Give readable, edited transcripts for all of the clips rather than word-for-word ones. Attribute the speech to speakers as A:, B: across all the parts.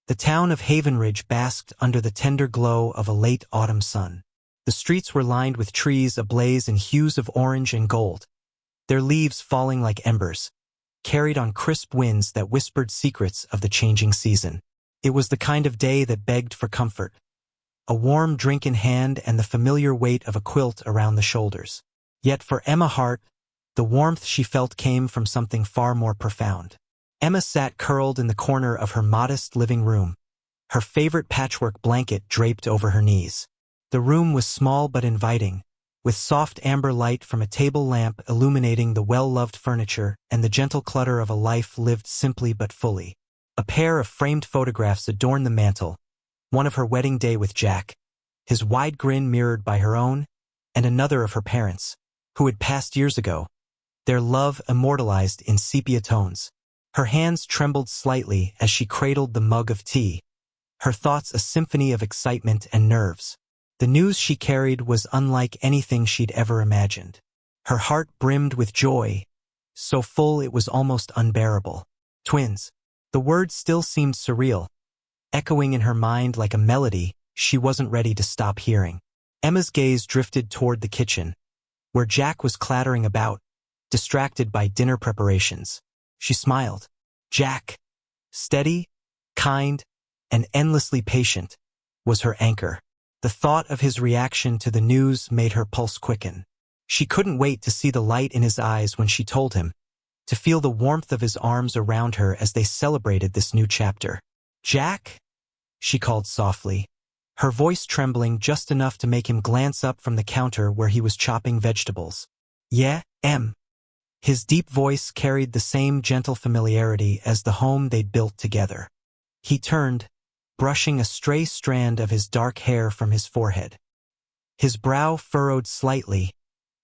A: The town of Haven Ridge basked under the tender glow of a late autumn sun. The streets were lined with trees ablaze in hues of orange and gold, their leaves falling like embers, carried on crisp winds that whispered secrets of the changing season. It was the kind of day that begged for comfort, a warm drink in hand and the familiar weight of a quilt around the shoulders. Yet for Emma Hart, the warmth she felt came from something far more profound. Emma sat curled in the corner of her modest living room, her favorite patchwork blanket draped over her knees. The room was small but inviting, with soft amber light from a table lamp illuminating the well-loved furniture and the gentle clutter of a life lived simply but fully. A pair of framed photographs adorned the mantel, one of her wedding day with Jack, his wide grin mirrored by her own, and another of her parents, who had passed years ago, their love immortalized in sepia tones. Her hands trembled slightly as she cradled the mug of tea, her thoughts a symphony of excitement and nerves. The news she carried was unlike anything she'd ever imagined. Her heart brimmed with joy, so full it was almost unbearable. Twins. The word still seemed surreal, echoing in her mind like a melody she wasn't ready to stop hearing. Emma's gaze drifted toward the kitchen, where Jack was clattering about, distracted by dinner preparations. She smiled. Jack, steady, kind, and endlessly patient, was her anchor. The thought of his reaction to the news made her pulse quicken. She couldn't wait to see the light in his eyes when she told him, to feel the warmth of his arms around her as they celebrated this new chapter. Jack? She called softly, her voice trembling just enough to make him glance up from the counter where he was chopping vegetables. Yeah, Em. His deep voice carried the same gentle familiarity as the home they'd built together. He turned, brushing a stray strand of his dark hair from his forehead. His brow furrowed slightly,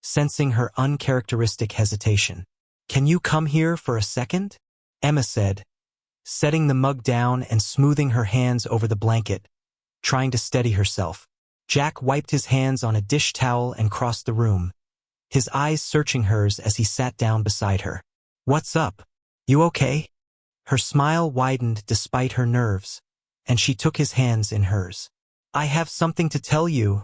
A: sensing her uncharacteristic hesitation. Can you come here for a second? Emma said, setting the mug down and smoothing her hands over the blanket, trying to steady herself. Jack wiped his hands on a dish towel and crossed the room, his eyes searching hers as he sat down beside her. What's up? You okay? Her smile widened despite her nerves, and she took his hands in hers. I have something to tell you,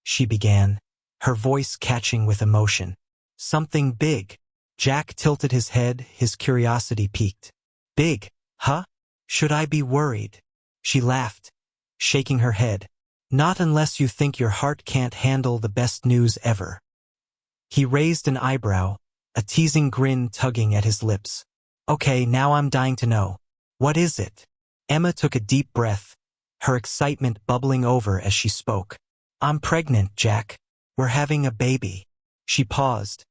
A: she began, her voice catching with emotion. Something big. Jack tilted his head, his curiosity piqued. Big, huh? Should I be worried? She laughed, shaking her head. Not unless you think your heart can't handle the best news ever. He raised an eyebrow, a teasing grin tugging at his lips. Okay, now I'm dying to know. What is it? Emma took a deep breath, her excitement bubbling over as she spoke. I'm pregnant, Jack. We're having a baby. She paused,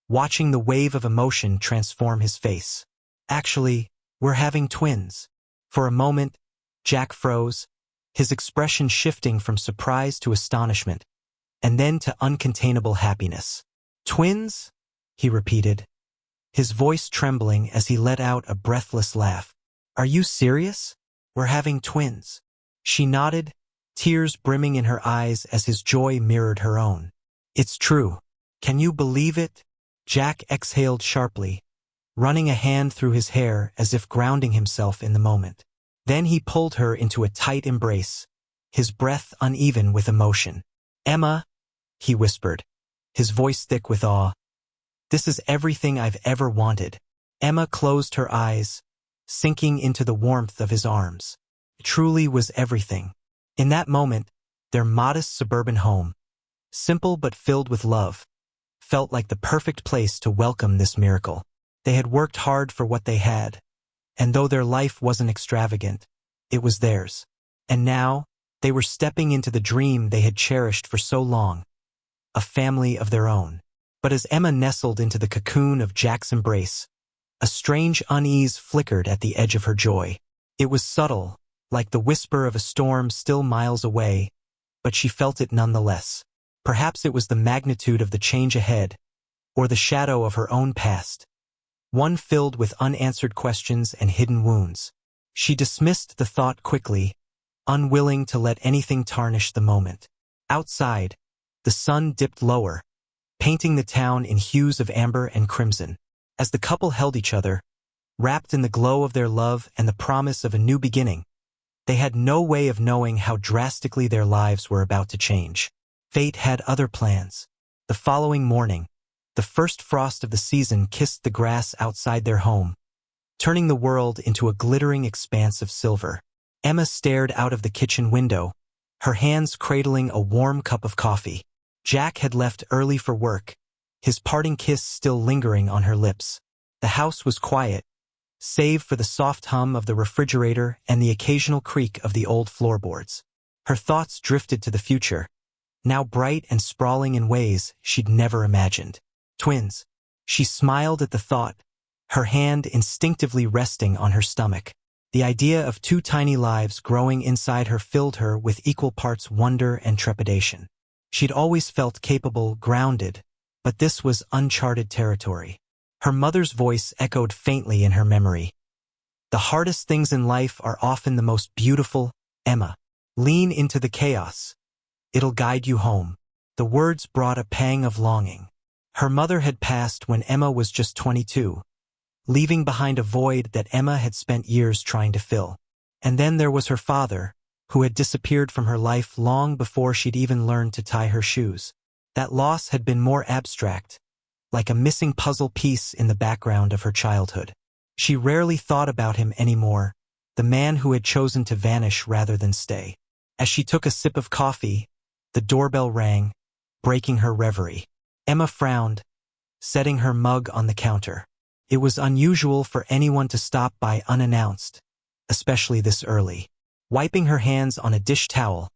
A: watching the wave of emotion transform his face. Actually, we're having twins. For a moment, Jack froze, his expression shifting from surprise to astonishment, and then to uncontainable happiness. Twins? He repeated, his voice trembling as he let out a breathless laugh. Are you serious? We're having twins. She nodded, tears brimming in her eyes as his joy mirrored her own. It's true. Can you believe it? Jack exhaled sharply, running a hand through his hair as if grounding himself in the moment. Then he pulled her into a tight embrace, his breath uneven with emotion. Emma, he whispered, his voice thick with awe. This is everything I've ever wanted. Emma closed her eyes, sinking into the warmth of his arms. It truly was everything. In that moment, their modest suburban home, simple but filled with love, felt like the perfect place to welcome this miracle. They had worked hard for what they had, and though their life wasn't extravagant, it was theirs. And now, they were stepping into the dream they had cherished for so long, a family of their own. But as Emma nestled into the cocoon of Jack's embrace, a strange unease flickered at the edge of her joy. It was subtle, like the whisper of a storm still miles away, but she felt it nonetheless. Perhaps it was the magnitude of the change ahead, or the shadow of her own past, one filled with unanswered questions and hidden wounds. She dismissed the thought quickly, unwilling to let anything tarnish the moment. Outside, the sun dipped lower, painting the town in hues of amber and crimson. As the couple held each other, wrapped in the glow of their love and the promise of a new beginning, They had no way of knowing how drastically their lives were about to change. Fate had other plans. The following morning, the first frost of the season kissed the grass outside their home, turning the world into a glittering expanse of silver. Emma stared out of the kitchen window, her hands cradling a warm cup of coffee. Jack had left early for work, his parting kiss still lingering on her lips. The house was quiet, save for the soft hum of the refrigerator and the occasional creak of the old floorboards. Her thoughts drifted to the future, now bright and sprawling in ways she'd never imagined. Twins. She smiled at the thought, her hand instinctively resting on her stomach. The idea of two tiny lives growing inside her filled her with equal parts wonder and trepidation. She'd always felt capable, grounded, but this was uncharted territory. Her mother's voice echoed faintly in her memory. The hardest things in life are often the most beautiful, Emma. Lean into the chaos. It'll guide you home. The words brought a pang of longing. Her mother had passed when Emma was just 22, leaving behind a void that Emma had spent years trying to fill. And then there was her father, who had disappeared from her life long before she'd even learned to tie her shoes. That loss had been more abstract, like a missing puzzle piece in the background of her childhood. She rarely thought about him anymore, the man who had chosen to vanish rather than stay. As she took a sip of coffee, the doorbell rang, breaking her reverie. Emma frowned, setting her mug on the counter. It was unusual for anyone to stop by unannounced, especially this early. Wiping her hands on a dish towel,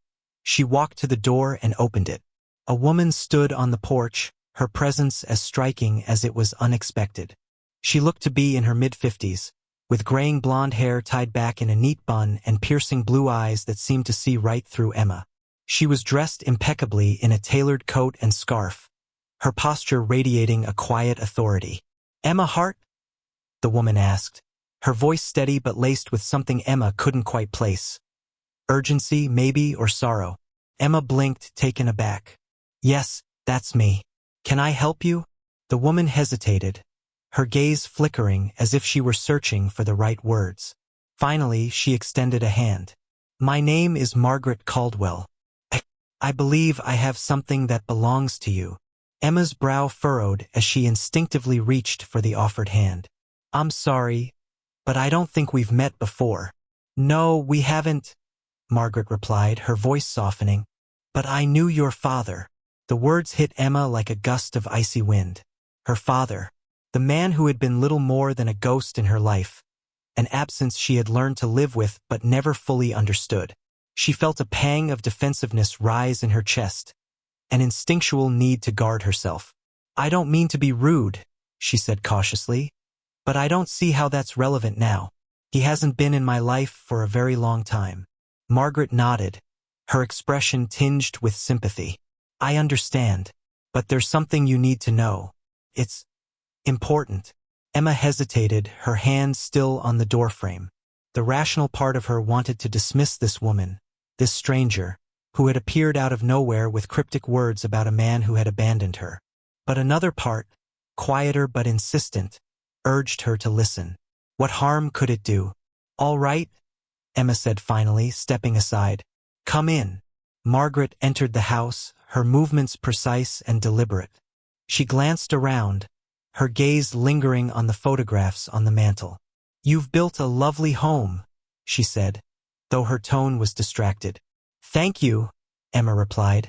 A: she walked to the door and opened it. A woman stood on the porch, her presence as striking as it was unexpected. She looked to be in her mid-50s, with graying blonde hair tied back in a neat bun and piercing blue eyes that seemed to see right through Emma. She was dressed impeccably in a tailored coat and scarf, her posture radiating a quiet authority. "Emma Hart?" the woman asked, her voice steady but laced with something Emma couldn't quite place. Urgency, maybe, or sorrow. Emma blinked, taken aback. "Yes, that's me. Can I help you?" The woman hesitated, her gaze flickering as if she were searching for the right words. Finally, she extended a hand. "My name is Margaret Caldwell. I believe I have something that belongs to you." Emma's brow furrowed as she instinctively reached for the offered hand. "I'm sorry, but I don't think we've met before." "No, we haven't," Margaret replied, her voice softening. "But I knew your father." The words hit Emma like a gust of icy wind. Her father, the man who had been little more than a ghost in her life, an absence she had learned to live with but never fully understood. She felt a pang of defensiveness rise in her chest, an instinctual need to guard herself. "I don't mean to be rude," she said cautiously, "but I don't see how that's relevant now. He hasn't been in my life for a very long time." Margaret nodded, her expression tinged with sympathy. "I understand, but there's something you need to know. It's important." Emma hesitated, her hand still on the doorframe. The rational part of her wanted to dismiss this woman, this stranger, who had appeared out of nowhere with cryptic words about a man who had abandoned her. But another part, quieter but insistent, urged her to listen. What harm could it do? "All right," Emma said finally, stepping aside. "Come in." Margaret entered the house, her movements precise and deliberate. She glanced around, her gaze lingering on the photographs on the mantel. "You've built a lovely home," she said, though her tone was distracted. "Thank you," Emma replied,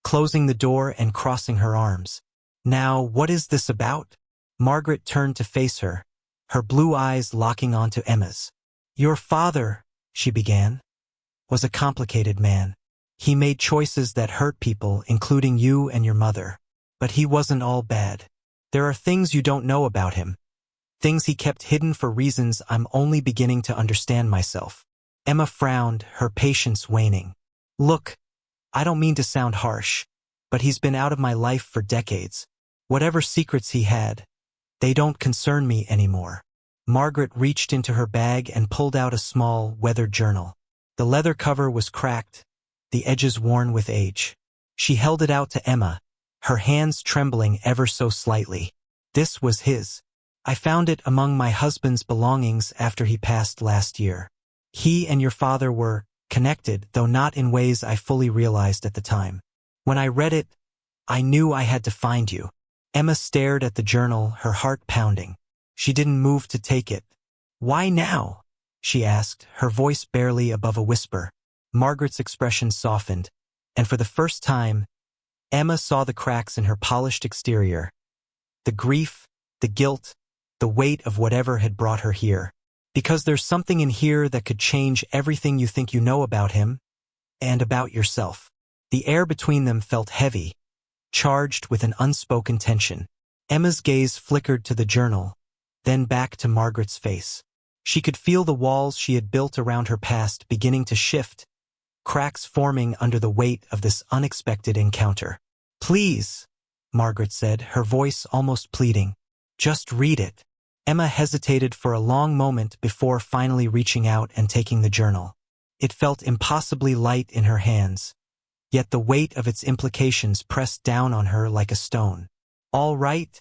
A: closing the door and crossing her arms. "Now, what is this about?" Margaret turned to face her, her blue eyes locking onto Emma's. "Your father," she began, "was a complicated man. He made choices that hurt people, including you and your mother. But he wasn't all bad. There are things you don't know about him. Things he kept hidden for reasons I'm only beginning to understand myself." Emma frowned, her patience waning. "Look, I don't mean to sound harsh, but he's been out of my life for decades. Whatever secrets he had, they don't concern me anymore." Margaret reached into her bag and pulled out a small, weathered journal. The leather cover was cracked, the edges worn with age. She held it out to Emma, her hands trembling ever so slightly. This was his. "I found it among my husband's belongings after he passed last year." He and your father were connected, though not in ways I fully realized at the time. When I read it, I knew I had to find you. Emma stared at the journal, her heart pounding. She didn't move to take it. Why now? She asked, her voice barely above a whisper. Margaret's expression softened, and for the first time, Emma saw the cracks in her polished exterior. The grief, the guilt, the weight of whatever had brought her here. Because there's something in here that could change everything you think you know about him, and about yourself. The air between them felt heavy, charged with an unspoken tension. Emma's gaze flickered to the journal, then back to Margaret's face. She could feel the walls she had built around her past beginning to shift, cracks forming under the weight of this unexpected encounter. Please, Margaret said, her voice almost pleading. Just read it. Emma hesitated for a long moment before finally reaching out and taking the journal. It felt impossibly light in her hands, yet the weight of its implications pressed down on her like a stone. All right,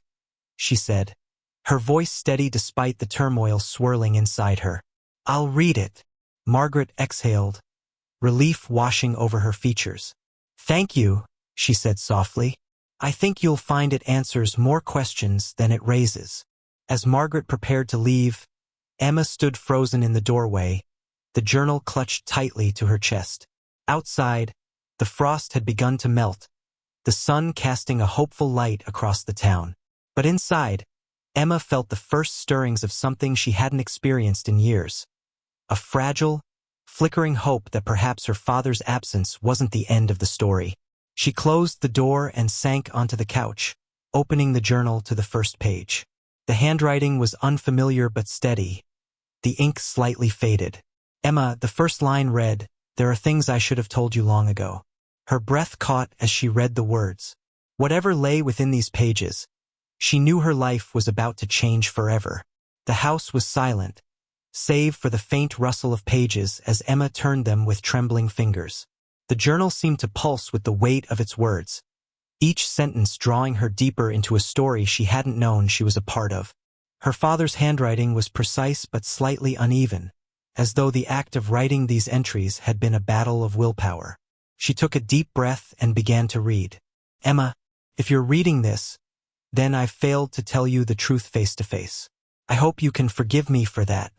A: she said, her voice steady despite the turmoil swirling inside her. I'll read it. Margaret exhaled, relief washing over her features. Thank you, she said softly. I think you'll find it answers more questions than it raises. As Margaret prepared to leave, Emma stood frozen in the doorway, the journal clutched tightly to her chest. Outside, the frost had begun to melt, the sun casting a hopeful light across the town. But inside, Emma felt the first stirrings of something she hadn't experienced in years. A fragile, flickering hope that perhaps her father's absence wasn't the end of the story. She closed the door and sank onto the couch, opening the journal to the first page. The handwriting was unfamiliar but steady, the ink slightly faded. Emma, the first line read, "There are things I should have told you long ago." Her breath caught as she read the words. Whatever lay within these pages, she knew her life was about to change forever. The house was silent, save for the faint rustle of pages as Emma turned them with trembling fingers. The journal seemed to pulse with the weight of its words, each sentence drawing her deeper into a story she hadn't known she was a part of. Her father's handwriting was precise but slightly uneven, as though the act of writing these entries had been a battle of willpower. She took a deep breath and began to read. Emma, if you're reading this, then I've failed to tell you the truth face to face. I hope you can forgive me for that.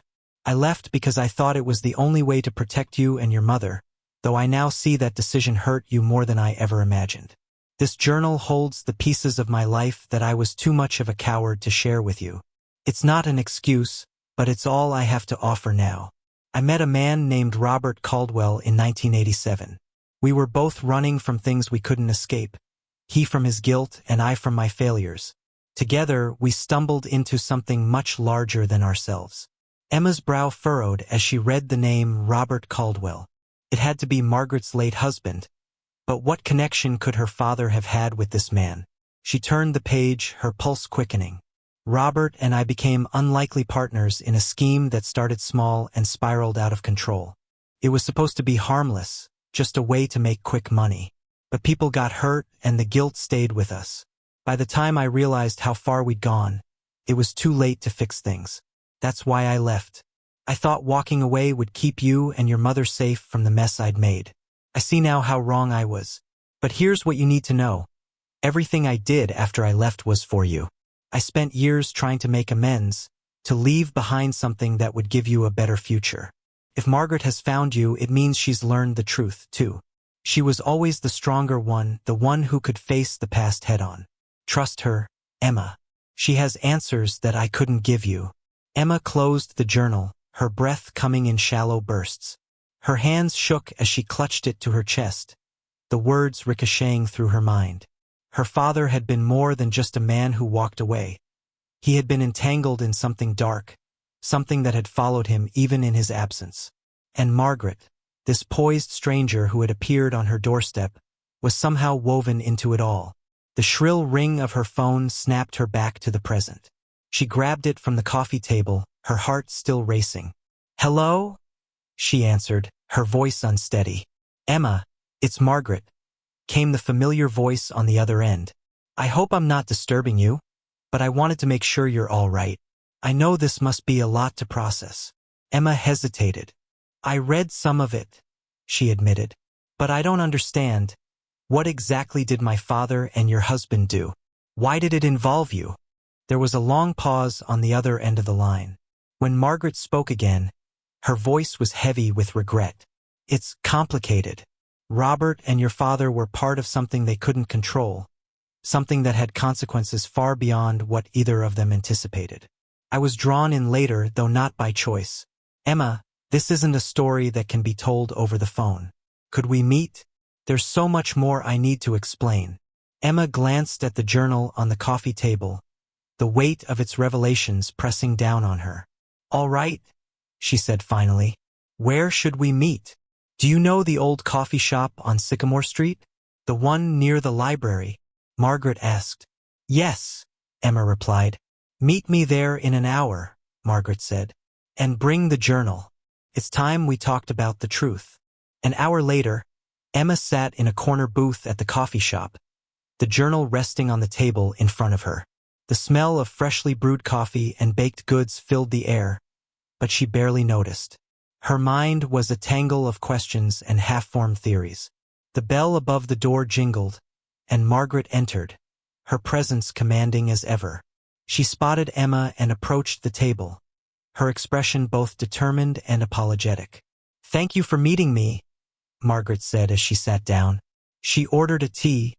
A: I left because I thought it was the only way to protect you and your mother, though I now see that decision hurt you more than I ever imagined. This journal holds the pieces of my life that I was too much of a coward to share with you. It's not an excuse, but it's all I have to offer now. I met a man named Robert Caldwell in 1987. We were both running from things we couldn't escape, he from his guilt and I from my failures. Together, we stumbled into something much larger than ourselves. Emma's brow furrowed as she read the name Robert Caldwell. It had to be Margaret's late husband. But what connection could her father have had with this man? She turned the page, her pulse quickening. Robert and I became unlikely partners in a scheme that started small and spiraled out of control. It was supposed to be harmless, just a way to make quick money. But people got hurt and the guilt stayed with us. By the time I realized how far we'd gone, it was too late to fix things. That's why I left. I thought walking away would keep you and your mother safe from the mess I'd made. I see now how wrong I was. But here's what you need to know. Everything I did after I left was for you. I spent years trying to make amends, to leave behind something that would give you a better future. If Margaret has found you, it means she's learned the truth, too. She was always the stronger one, the one who could face the past head-on. Trust her, Emma. She has answers that I couldn't give you. Emma closed the journal, her breath coming in shallow bursts. Her hands shook as she clutched it to her chest, the words ricocheting through her mind. Her father had been more than just a man who walked away. He had been entangled in something dark, something that had followed him even in his absence. And Margaret, this poised stranger who had appeared on her doorstep, was somehow woven into it all. The shrill ring of her phone snapped her back to the present. She grabbed it from the coffee table, her heart still racing. "Hello?" she answered, her voice unsteady. "Emma, it's Margaret," came the familiar voice on the other end. "I hope I'm not disturbing you, but I wanted to make sure you're all right. I know this must be a lot to process." Emma hesitated, I read some of it, she admitted. But I don't understand. What exactly did my father and your husband do? Why did it involve you? There was a long pause on the other end of the line. When Margaret spoke again, her voice was heavy with regret. It's complicated. Robert and your father were part of something they couldn't control, something that had consequences far beyond what either of them anticipated. I was drawn in later, though not by choice. Emma, this isn't a story that can be told over the phone. Could we meet? There's so much more I need to explain. Emma glanced at the journal on the coffee table, the weight of its revelations pressing down on her. All right, she said finally. Where should we meet? Do you know the old coffee shop on Sycamore Street? The one near the library? Margaret asked. Yes, Emma replied. Meet me there in an hour, Margaret said. And bring the journal. It's time we talked about the truth. An hour later, Emma sat in a corner booth at the coffee shop, the journal resting on the table in front of her. The smell of freshly brewed coffee and baked goods filled the air, but she barely noticed. Her mind was a tangle of questions and half-formed theories. The bell above the door jingled, and Margaret entered, her presence commanding as ever. She spotted Emma and approached the table, her expression both determined and apologetic. Thank you for meeting me, Margaret said as she sat down. She ordered a tea,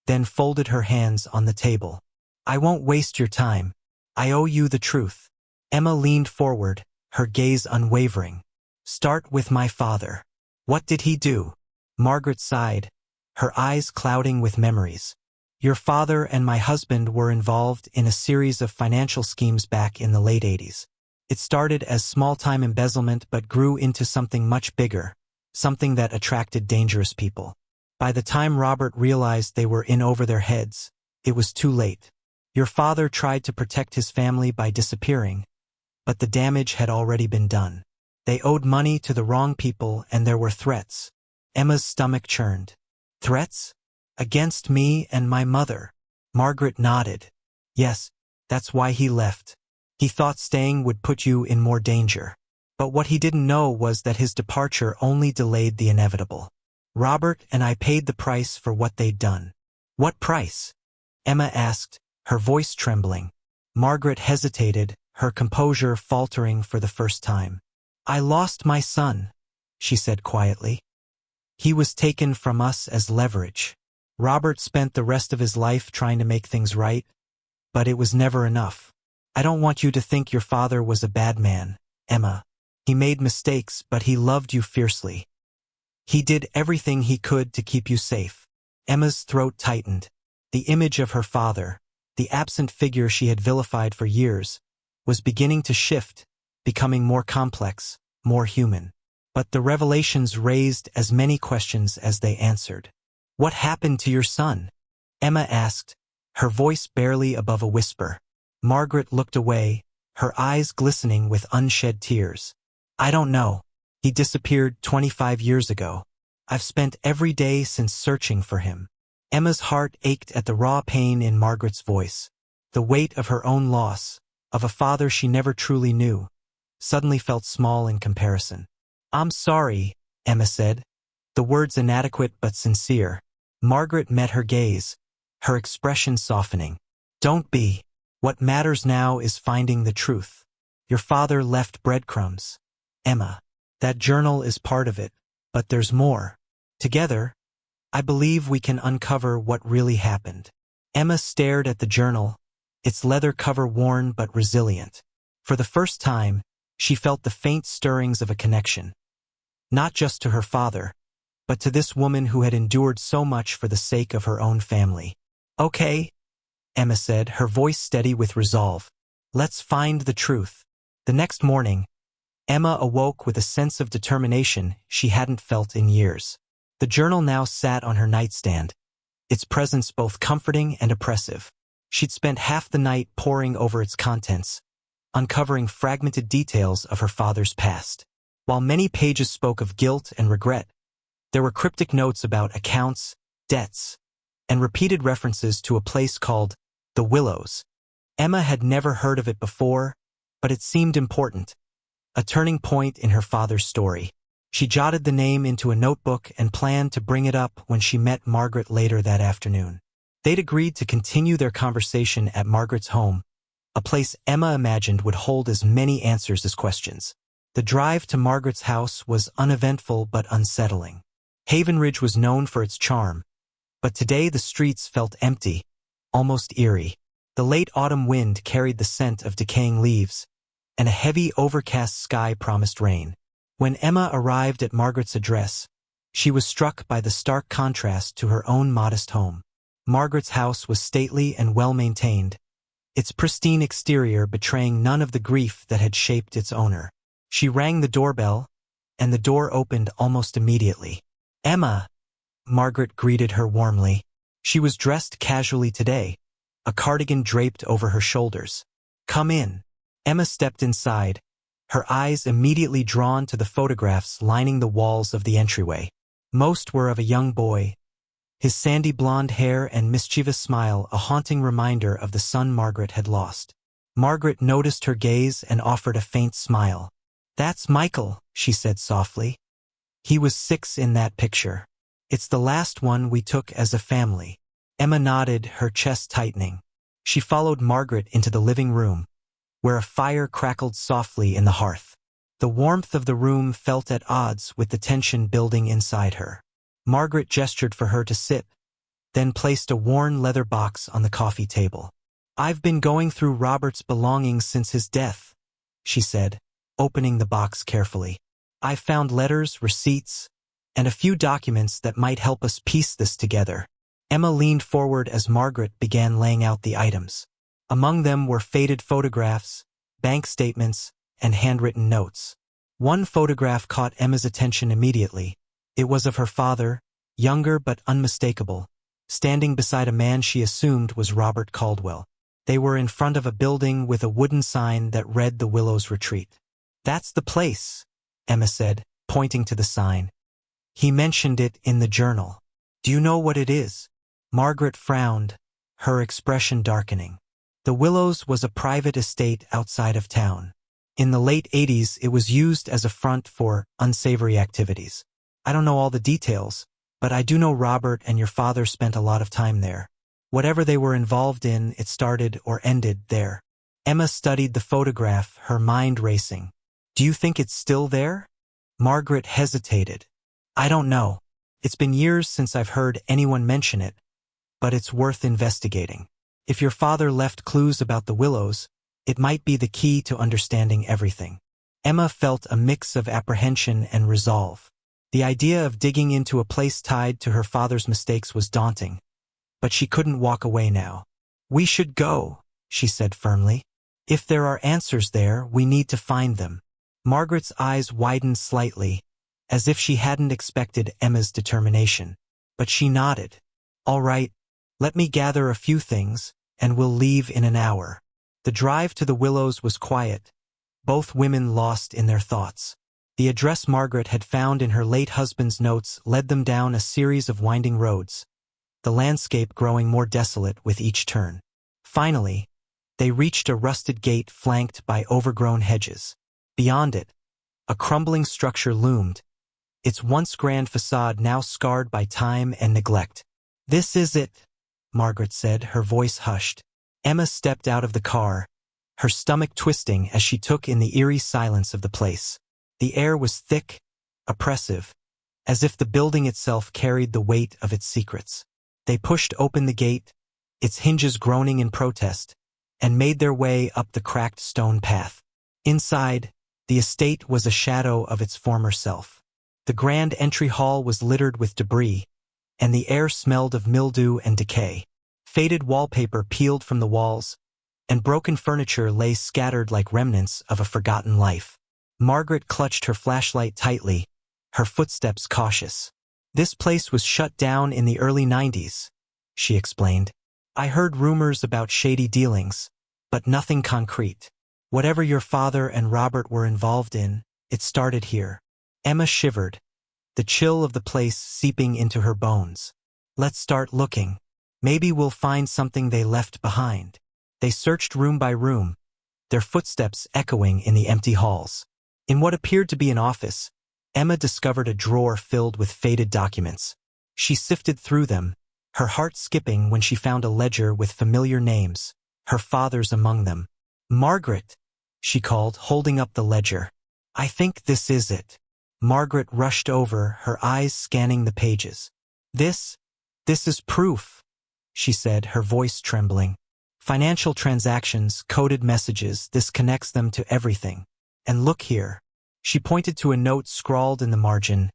A: then folded her hands on the table. I won't waste your time. I owe you the truth. Emma leaned forward, her gaze unwavering. Start with my father. What did he do? Margaret sighed, her eyes clouding with memories. Your father and my husband were involved in a series of financial schemes back in the late 80s. It started as small-time embezzlement but grew into something much bigger, something that attracted dangerous people. By the time Robert realized they were in over their heads, it was too late. Your father tried to protect his family by disappearing, but the damage had already been done. They owed money to the wrong people and there were threats. Emma's stomach churned. Threats? Against me and my mother. Margaret nodded. Yes, that's why he left. He thought staying would put you in more danger. But what he didn't know was that his departure only delayed the inevitable. Robert and I paid the price for what they'd done. What price? Emma asked, her voice trembling. Margaret hesitated, her composure faltering for the first time. I lost my son, she said quietly. He was taken from us as leverage. Robert spent the rest of his life trying to make things right, but it was never enough. I don't want you to think your father was a bad man, Emma. He made mistakes, but he loved you fiercely. He did everything he could to keep you safe. Emma's throat tightened. The image of her father, the absent figure she had vilified for years, was beginning to shift, becoming more complex, more human. But the revelations raised as many questions as they answered. What happened to your son? Emma asked, her voice barely above a whisper. Margaret looked away, her eyes glistening with unshed tears. I don't know. He disappeared 25 years ago. I've spent every day since searching for him. Emma's heart ached at the raw pain in Margaret's voice. The weight of her own loss, of a father she never truly knew, suddenly felt small in comparison. I'm sorry, Emma said, the words inadequate but sincere. Margaret met her gaze, her expression softening. Don't be. What matters now is finding the truth. Your father left breadcrumbs. Emma. That journal is part of it, but there's more. Together, I believe we can uncover what really happened. Emma stared at the journal, its leather cover worn but resilient. For the first time, she felt the faint stirrings of a connection. Not just to her father, but to this woman who had endured so much for the sake of her own family. Okay, Emma said, her voice steady with resolve. Let's find the truth. The next morning, Emma awoke with a sense of determination she hadn't felt in years. The journal now sat on her nightstand, its presence both comforting and oppressive. She'd spent half the night poring over its contents, uncovering fragmented details of her father's past. While many pages spoke of guilt and regret, there were cryptic notes about accounts, debts, and repeated references to a place called the Willows. Emma had never heard of it before, but it seemed important, a turning point in her father's story. She jotted the name into a notebook and planned to bring it up when she met Margaret later that afternoon. They'd agreed to continue their conversation at Margaret's home, a place Emma imagined would hold as many answers as questions. The drive to Margaret's house was uneventful but unsettling. Haven Ridge was known for its charm, but today the streets felt empty, almost eerie. The late autumn wind carried the scent of decaying leaves, and a heavy overcast sky promised rain. When Emma arrived at Margaret's address, she was struck by the stark contrast to her own modest home. Margaret's house was stately and well-maintained, its pristine exterior betraying none of the grief that had shaped its owner. She rang the doorbell, and the door opened almost immediately. "Emma," Margaret greeted her warmly. She was dressed casually today, a cardigan draped over her shoulders. "Come in." Emma stepped inside, her eyes immediately drawn to the photographs lining the walls of the entryway. Most were of a young boy, his sandy blonde hair and mischievous smile a haunting reminder of the son Margaret had lost. Margaret noticed her gaze and offered a faint smile. "That's Michael," she said softly. "He was 6 in that picture. It's the last one we took as a family." Emma nodded, her chest tightening. She followed Margaret into the living room, where a fire crackled softly in the hearth. The warmth of the room felt at odds with the tension building inside her. Margaret gestured for her to sit, then placed a worn leather box on the coffee table. "I've been going through Robert's belongings since his death," she said, opening the box carefully. "I've found letters, receipts, and a few documents that might help us piece this together." Emma leaned forward as Margaret began laying out the items. Among them were faded photographs, bank statements, and handwritten notes. One photograph caught Emma's attention immediately. It was of her father, younger but unmistakable, standing beside a man she assumed was Robert Caldwell. They were in front of a building with a wooden sign that read the Willows Retreat. "That's the place," Emma said, pointing to the sign. "He mentioned it in the journal. Do you know what it is?" Margaret frowned, her expression darkening. The Willows was a private estate outside of town. In the late 80s, it was used as a front for unsavory activities. "I don't know all the details, but I do know Robert and your father spent a lot of time there. Whatever they were involved in, it started or ended there." Emma studied the photograph, her mind racing. "Do you think it's still there?" Margaret hesitated. "I don't know. It's been years since I've heard anyone mention it, but it's worth investigating. If your father left clues about the Willows, it might be the key to understanding everything." Emma felt a mix of apprehension and resolve. The idea of digging into a place tied to her father's mistakes was daunting, but she couldn't walk away now. "We should go," she said firmly. "If there are answers there, we need to find them." Margaret's eyes widened slightly, as if she hadn't expected Emma's determination. But she nodded. "All right, let me gather a few things, and we'll leave in an hour." The drive to the Willows was quiet, both women lost in their thoughts. The address Margaret had found in her late husband's notes led them down a series of winding roads, the landscape growing more desolate with each turn. Finally, they reached a rusted gate flanked by overgrown hedges. Beyond it, a crumbling structure loomed, its once grand facade now scarred by time and neglect. "This is it," Margaret said, her voice hushed. Emma stepped out of the car, her stomach twisting as she took in the eerie silence of the place. The air was thick, oppressive, as if the building itself carried the weight of its secrets. They pushed open the gate, its hinges groaning in protest, and made their way up the cracked stone path. Inside, the estate was a shadow of its former self. The grand entry hall was littered with debris, and the air smelled of mildew and decay. Faded wallpaper peeled from the walls, and broken furniture lay scattered like remnants of a forgotten life. Margaret clutched her flashlight tightly, her footsteps cautious. "This place was shut down in the early 90s, she explained. "I heard rumors about shady dealings, but nothing concrete. Whatever your father and Robert were involved in, it started here." Emma shivered, the chill of the place seeping into her bones. "Let's start looking. Maybe we'll find something they left behind." They searched room by room, their footsteps echoing in the empty halls. In what appeared to be an office, Emma discovered a drawer filled with faded documents. She sifted through them, her heart skipping when she found a ledger with familiar names, her father's among them. "Margaret," she called, holding up the ledger. "I think this is it." Margaret rushed over, her eyes scanning the pages. This is proof," she said, her voice trembling. "Financial transactions, coded messages, this connects them to everything. And look here." She pointed to a note scrawled in the margin.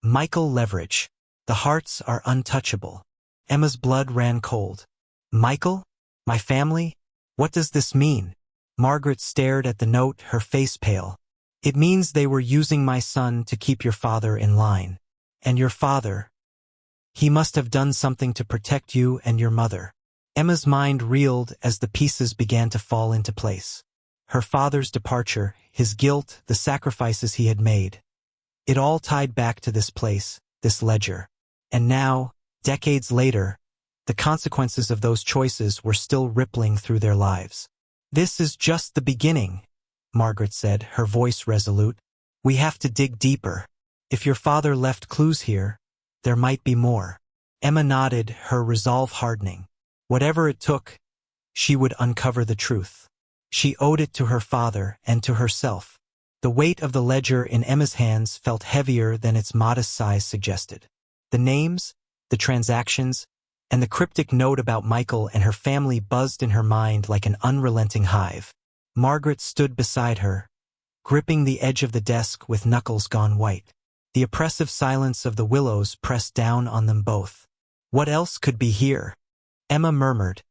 A: "Michael Leverage. The Harts are untouchable." Emma's blood ran cold. "Michael? My family? What does this mean?" Margaret stared at the note, her face pale. "It means they were using my son to keep your father in line. And your father, he must have done something to protect you and your mother." Emma's mind reeled as the pieces began to fall into place. Her father's departure, his guilt, the sacrifices he had made. It all tied back to this place, this ledger. And now, decades later, the consequences of those choices were still rippling through their lives. "This is just the beginning," Margaret said, her voice resolute. "We have to dig deeper. If your father left clues here, there might be more." Emma nodded, her resolve hardening. Whatever it took, she would uncover the truth. She owed it to her father and to herself. The weight of the ledger in Emma's hands felt heavier than its modest size suggested. The names, the transactions, and the cryptic note about Michael and her family buzzed in her mind like an unrelenting hive. Margaret stood beside her, gripping the edge of the desk with knuckles gone white. The oppressive silence of the Willows pressed down on them both. "What else could be here?" Emma murmured,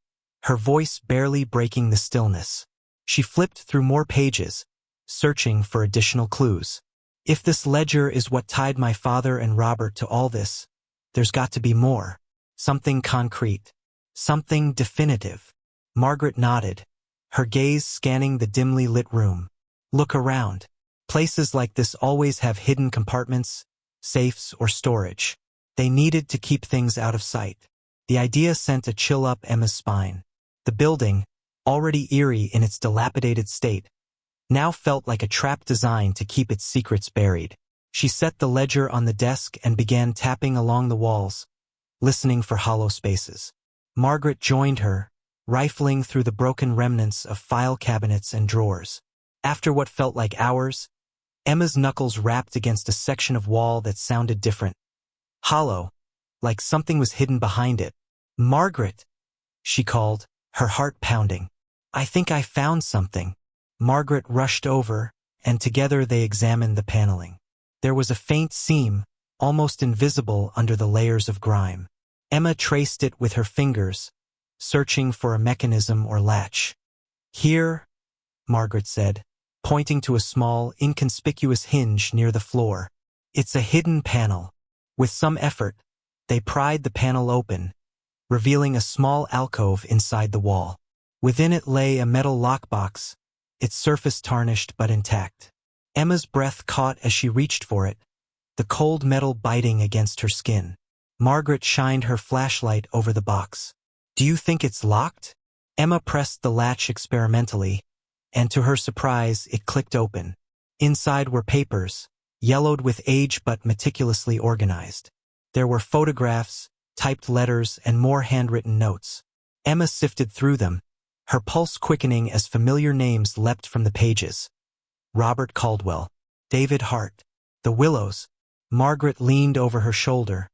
A: her voice barely breaking the stillness. She flipped through more pages, searching for additional clues. "If this ledger is what tied my father and Robert to all this, there's got to be more. Something concrete. Something definitive." Margaret nodded, her gaze scanning the dimly lit room. "Look around. Places like this always have hidden compartments, safes, or storage. They needed to keep things out of sight." The idea sent a chill up Emma's spine. The building, already eerie in its dilapidated state, now felt like a trap designed to keep its secrets buried. She set the ledger on the desk and began tapping along the walls, listening for hollow spaces. Margaret joined her, rifling through the broken remnants of file cabinets and drawers. After what felt like hours, Emma's knuckles rapped against a section of wall that sounded different. Hollow, like something was hidden behind it. "Margaret," she called, her heart pounding. "I think I found something." Margaret rushed over, and together they examined the paneling. There was a faint seam, almost invisible under the layers of grime. Emma traced it with her fingers, searching for a mechanism or latch. "Here," Margaret said, pointing to a small, inconspicuous hinge near the floor. "It's a hidden panel." With some effort, they pried the panel open, revealing a small alcove inside the wall. Within it lay a metal lockbox, its surface tarnished but intact. Emma's breath caught as she reached for it, the cold metal biting against her skin. Margaret shined her flashlight over the box. "Do you think it's locked?" Emma pressed the latch experimentally, and to her surprise, it clicked open. Inside were papers, yellowed with age but meticulously organized. There were photographs, typed letters, and more handwritten notes. Emma sifted through them, her pulse quickening as familiar names leapt from the pages. Robert Caldwell, David Hart, the Willows. Margaret leaned over her shoulder,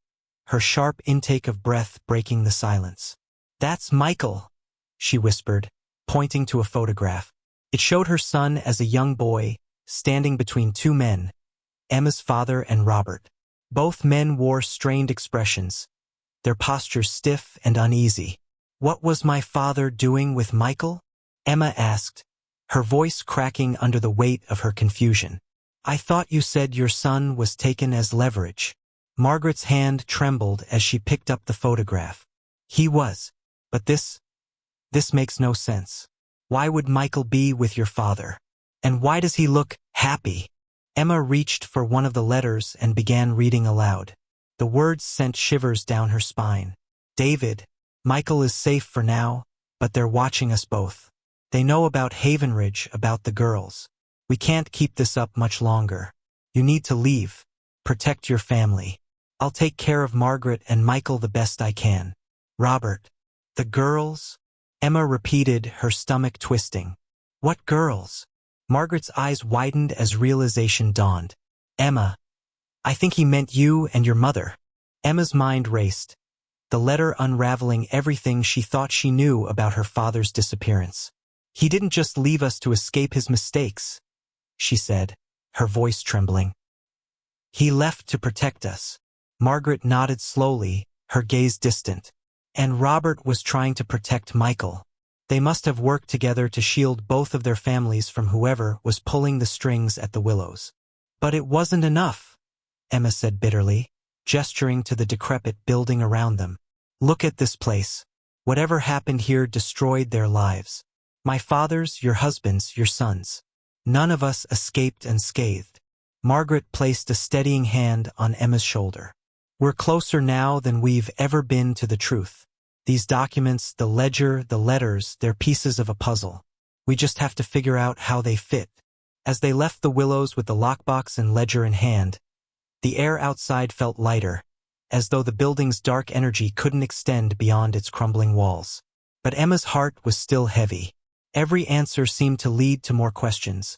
A: her sharp intake of breath breaking the silence. "That's Michael," she whispered, pointing to a photograph. It showed her son as a young boy, standing between two men, Emma's father and Robert. Both men wore strained expressions, their postures stiff and uneasy. "What was my father doing with Michael?" Emma asked, her voice cracking under the weight of her confusion. "I thought you said your son was taken as leverage." Margaret's hand trembled as she picked up the photograph. "He was. But this makes no sense. Why would Michael be with your father? And why does he look happy?" Emma reached for one of the letters and began reading aloud. The words sent shivers down her spine. "David, Michael is safe for now, but they're watching us both. They know about Havenridge, about the girls. We can't keep this up much longer. You need to leave. Protect your family. I'll take care of Margaret and Michael the best I can. Robert. The girls? Emma repeated, her stomach twisting. What girls? Margaret's eyes widened as realization dawned. Emma. I think he meant you and your mother. Emma's mind raced, the letter unraveling everything she thought she knew about her father's disappearance. He didn't just leave us to escape his mistakes, she said, her voice trembling. He left to protect us. Margaret nodded slowly, her gaze distant. And Robert was trying to protect Michael. They must have worked together to shield both of their families from whoever was pulling the strings at the Willows. But it wasn't enough, Emma said bitterly, gesturing to the decrepit building around them. Look at this place. Whatever happened here destroyed their lives. My father's, your husband's, your son's. None of us escaped unscathed. Margaret placed a steadying hand on Emma's shoulder. We're closer now than we've ever been to the truth. These documents, the ledger, the letters, they're pieces of a puzzle. We just have to figure out how they fit. As they left the Willows with the lockbox and ledger in hand, the air outside felt lighter, as though the building's dark energy couldn't extend beyond its crumbling walls. But Emma's heart was still heavy. Every answer seemed to lead to more questions,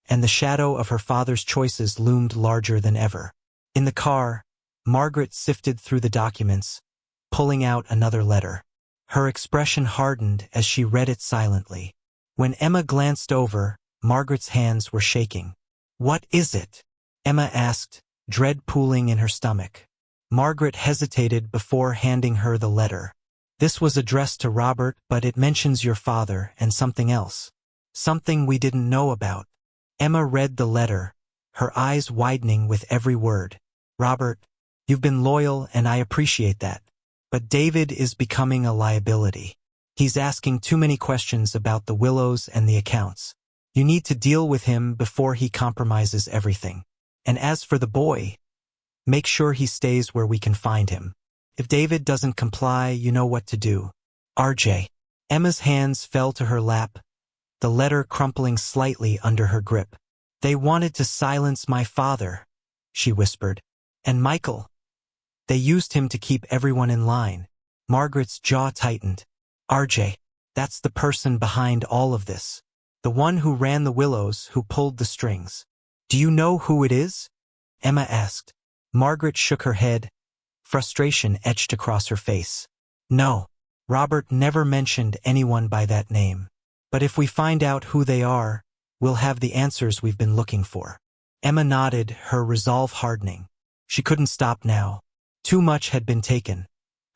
A: and the shadow of her father's choices loomed larger than ever. In the car, Margaret sifted through the documents, pulling out another letter. Her expression hardened as she read it silently. When Emma glanced over, Margaret's hands were shaking. What is it? Emma asked, dread pooling in her stomach. Margaret hesitated before handing her the letter. This was addressed to Robert, but it mentions your father and something else. Something we didn't know about. Emma read the letter, her eyes widening with every word. Robert, you've been loyal and I appreciate that. But David is becoming a liability. He's asking too many questions about the Willows and the accounts. You need to deal with him before he compromises everything. And as for the boy, make sure he stays where we can find him. If David doesn't comply, you know what to do. RJ. Emma's hands fell to her lap, the letter crumpling slightly under her grip. They wanted to silence my father, she whispered. And Michael. They used him to keep everyone in line. Margaret's jaw tightened. RJ. That's the person behind all of this. The one who ran the Willows, who pulled the strings. Do you know who it is? Emma asked. Margaret shook her head, frustration etched across her face. No, Robert never mentioned anyone by that name. But if we find out who they are, we'll have the answers we've been looking for. Emma nodded, her resolve hardening. She couldn't stop now. Too much had been taken.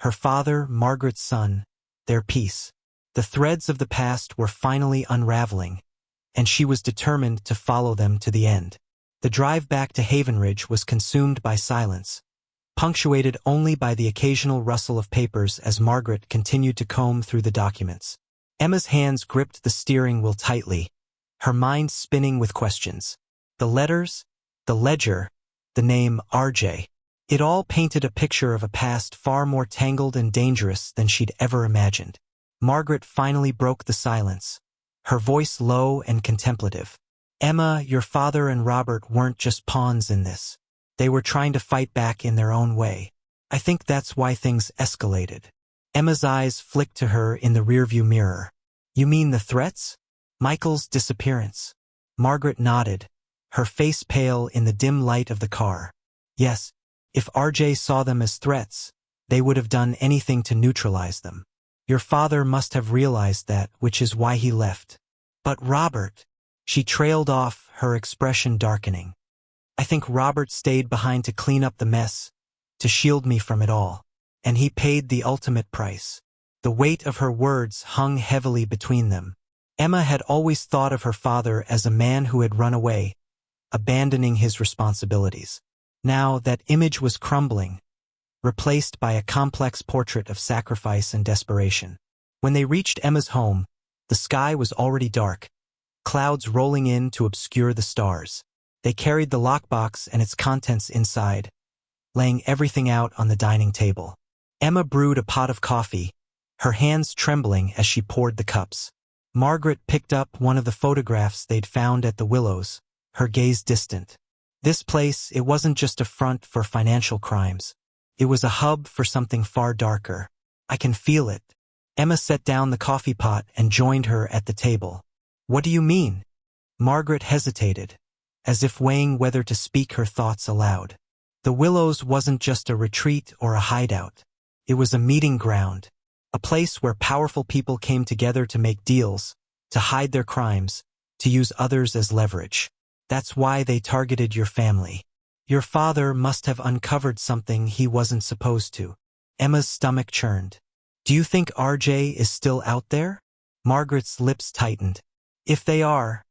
A: Her father, Margaret's son, their peace. The threads of the past were finally unraveling, and she was determined to follow them to the end. The drive back to Havenridge was consumed by silence, punctuated only by the occasional rustle of papers as Margaret continued to comb through the documents. Emma's hands gripped the steering wheel tightly, her mind spinning with questions. The letters, the ledger, the name RJ. It all painted a picture of a past far more tangled and dangerous than she'd ever imagined. Margaret finally broke the silence, her voice low and contemplative. Emma, your father and Robert weren't just pawns in this. They were trying to fight back in their own way. I think that's why things escalated. Emma's eyes flicked to her in the rearview mirror. You mean the threats? Michael's disappearance. Margaret nodded, her face pale in the dim light of the car. Yes, if RJ saw them as threats, they would have done anything to neutralize them. Your father must have realized that, which is why he left. But Robert, she trailed off, her expression darkening. I think Robert stayed behind to clean up the mess, to shield me from it all. And he paid the ultimate price. The weight of her words hung heavily between them. Emma had always thought of her father as a man who had run away, abandoning his responsibilities. Now that image was crumbling, replaced by a complex portrait of sacrifice and desperation. When they reached Emma's home, the sky was already dark, clouds rolling in to obscure the stars. They carried the lockbox and its contents inside, laying everything out on the dining table. Emma brewed a pot of coffee, her hands trembling as she poured the cups. Margaret picked up one of the photographs they'd found at the Willows, her gaze distant. This place, it wasn't just a front for financial crimes. It was a hub for something far darker. I can feel it. Emma set down the coffee pot and joined her at the table. What do you mean? Margaret hesitated, as if weighing whether to speak her thoughts aloud. The Willows wasn't just a retreat or a hideout. It was a meeting ground, a place where powerful people came together to make deals, to hide their crimes, to use others as leverage. That's why they targeted your family. Your father must have uncovered something he wasn't supposed to. Emma's stomach churned. Do you think RJ is still out there? Margaret's lips tightened. If they are,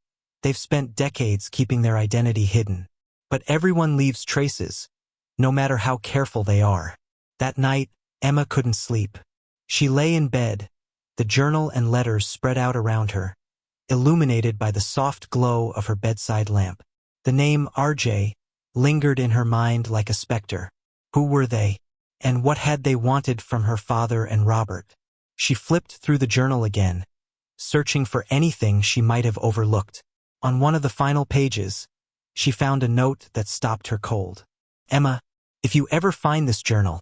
A: they've spent decades keeping their identity hidden. But everyone leaves traces, no matter how careful they are. That night, Emma couldn't sleep. She lay in bed, the journal and letters spread out around her, illuminated by the soft glow of her bedside lamp. The name RJ lingered in her mind like a specter. Who were they? And what had they wanted from her father and Robert? She flipped through the journal again, searching for anything she might have overlooked. On one of the final pages, she found a note that stopped her cold. Emma, if you ever find this journal,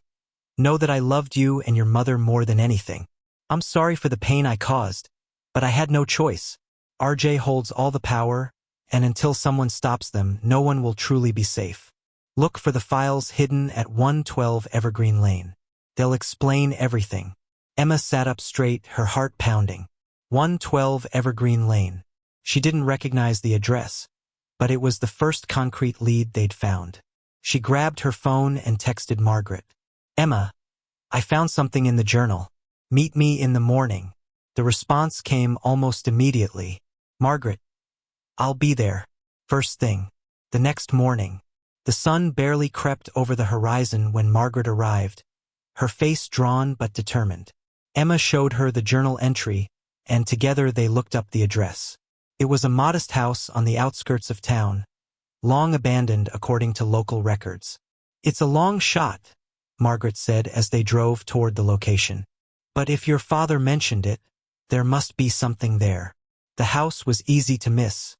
A: know that I loved you and your mother more than anything. I'm sorry for the pain I caused, but I had no choice. RJ holds all the power, and until someone stops them, no one will truly be safe. Look for the files hidden at 112 Evergreen Lane. They'll explain everything. Emma sat up straight, her heart pounding. 112 Evergreen Lane. She didn't recognize the address, but it was the first concrete lead they'd found. She grabbed her phone and texted Margaret. Emma, I found something in the journal. Meet me in the morning. The response came almost immediately. Margaret, I'll be there. First thing. The next morning. The sun barely crept over the horizon when Margaret arrived, her face drawn but determined. Emma showed her the journal entry, and together they looked up the address. It was a modest house on the outskirts of town, long abandoned according to local records. It's a long shot, Margaret said as they drove toward the location. But if your father mentioned it, there must be something there. The house was easy to miss.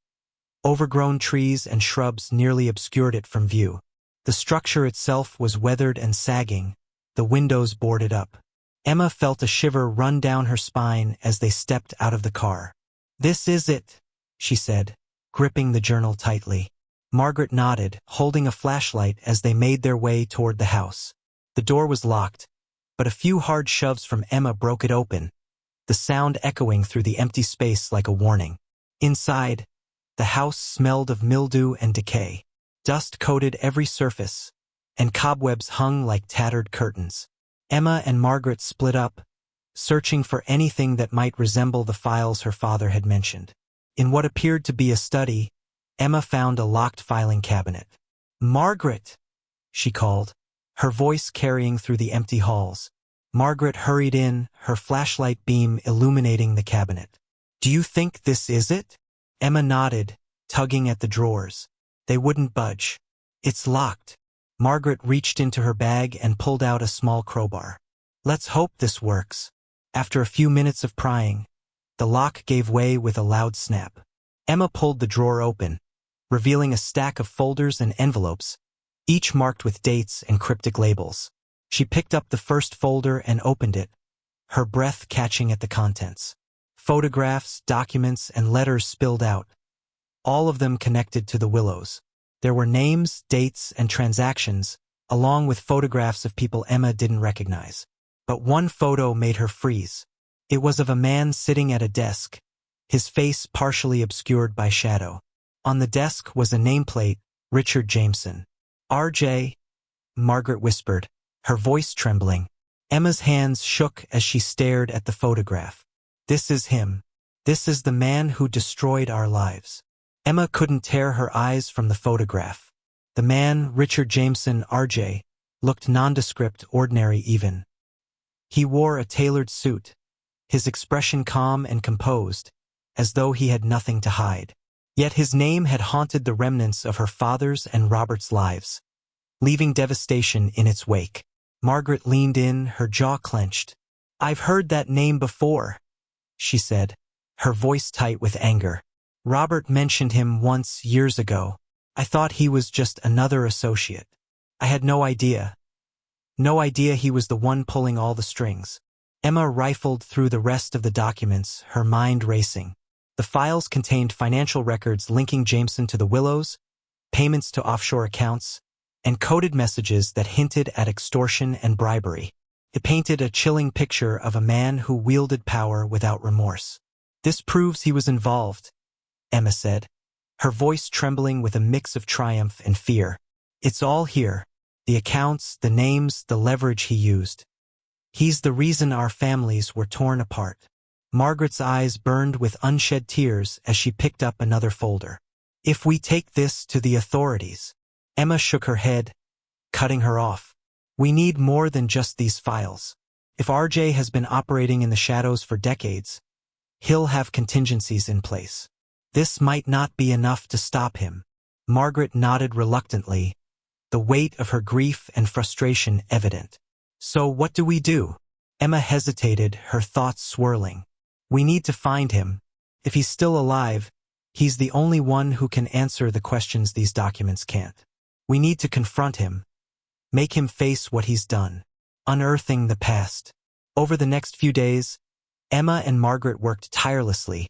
A: Overgrown trees and shrubs nearly obscured it from view. The structure itself was weathered and sagging, the windows boarded up. Emma felt a shiver run down her spine as they stepped out of the car. This is it, she said, gripping the journal tightly. Margaret nodded, holding a flashlight as they made their way toward the house. The door was locked, but a few hard shoves from Emma broke it open, the sound echoing through the empty space like a warning. Inside, the house smelled of mildew and decay. Dust coated every surface, and cobwebs hung like tattered curtains. Emma and Margaret split up, searching for anything that might resemble the files her father had mentioned. In what appeared to be a study, Emma found a locked filing cabinet. Margaret, she called, her voice carrying through the empty halls. Margaret hurried in, her flashlight beam illuminating the cabinet. Do you think this is it? Emma nodded, tugging at the drawers. They wouldn't budge. It's locked. Margaret reached into her bag and pulled out a small crowbar. Let's hope this works. After a few minutes of prying, the lock gave way with a loud snap. Emma pulled the drawer open, revealing a stack of folders and envelopes, each marked with dates and cryptic labels. She picked up the first folder and opened it, her breath catching at the contents. Photographs, documents, and letters spilled out, all of them connected to the Willows. There were names, dates, and transactions, along with photographs of people Emma didn't recognize. But one photo made her freeze. It was of a man sitting at a desk, his face partially obscured by shadow. On the desk was a nameplate, Richard Jameson. RJ, Margaret whispered, her voice trembling. Emma's hands shook as she stared at the photograph. This is him. This is the man who destroyed our lives. Emma couldn't tear her eyes from the photograph. The man, Richard Jameson, RJ, looked nondescript, ordinary even. He wore a tailored suit, his expression calm and composed, as though he had nothing to hide. Yet his name had haunted the remnants of her father's and Robert's lives, leaving devastation in its wake. Margaret leaned in, her jaw clenched. I've heard that name before, she said, her voice tight with anger. Robert mentioned him once years ago. I thought he was just another associate. I had no idea. No idea he was the one pulling all the strings. Emma rifled through the rest of the documents, her mind racing. The files contained financial records linking Jameson to the Willows, payments to offshore accounts, and coded messages that hinted at extortion and bribery. It painted a chilling picture of a man who wielded power without remorse. "This proves he was involved," Emma said, her voice trembling with a mix of triumph and fear. "It's all here. The accounts, the names, the leverage he used. He's the reason our families were torn apart." Margaret's eyes burned with unshed tears as she picked up another folder. "If we take this to the authorities..." Emma shook her head, cutting her off. "We need more than just these files. If RJ has been operating in the shadows for decades, he'll have contingencies in place. This might not be enough to stop him." Margaret nodded reluctantly, the weight of her grief and frustration evident. "So what do we do?" Emma hesitated, her thoughts swirling. "We need to find him. If he's still alive, he's the only one who can answer the questions these documents can't. We need to confront him, make him face what he's done, unearthing the past." Over the next few days, Emma and Margaret worked tirelessly,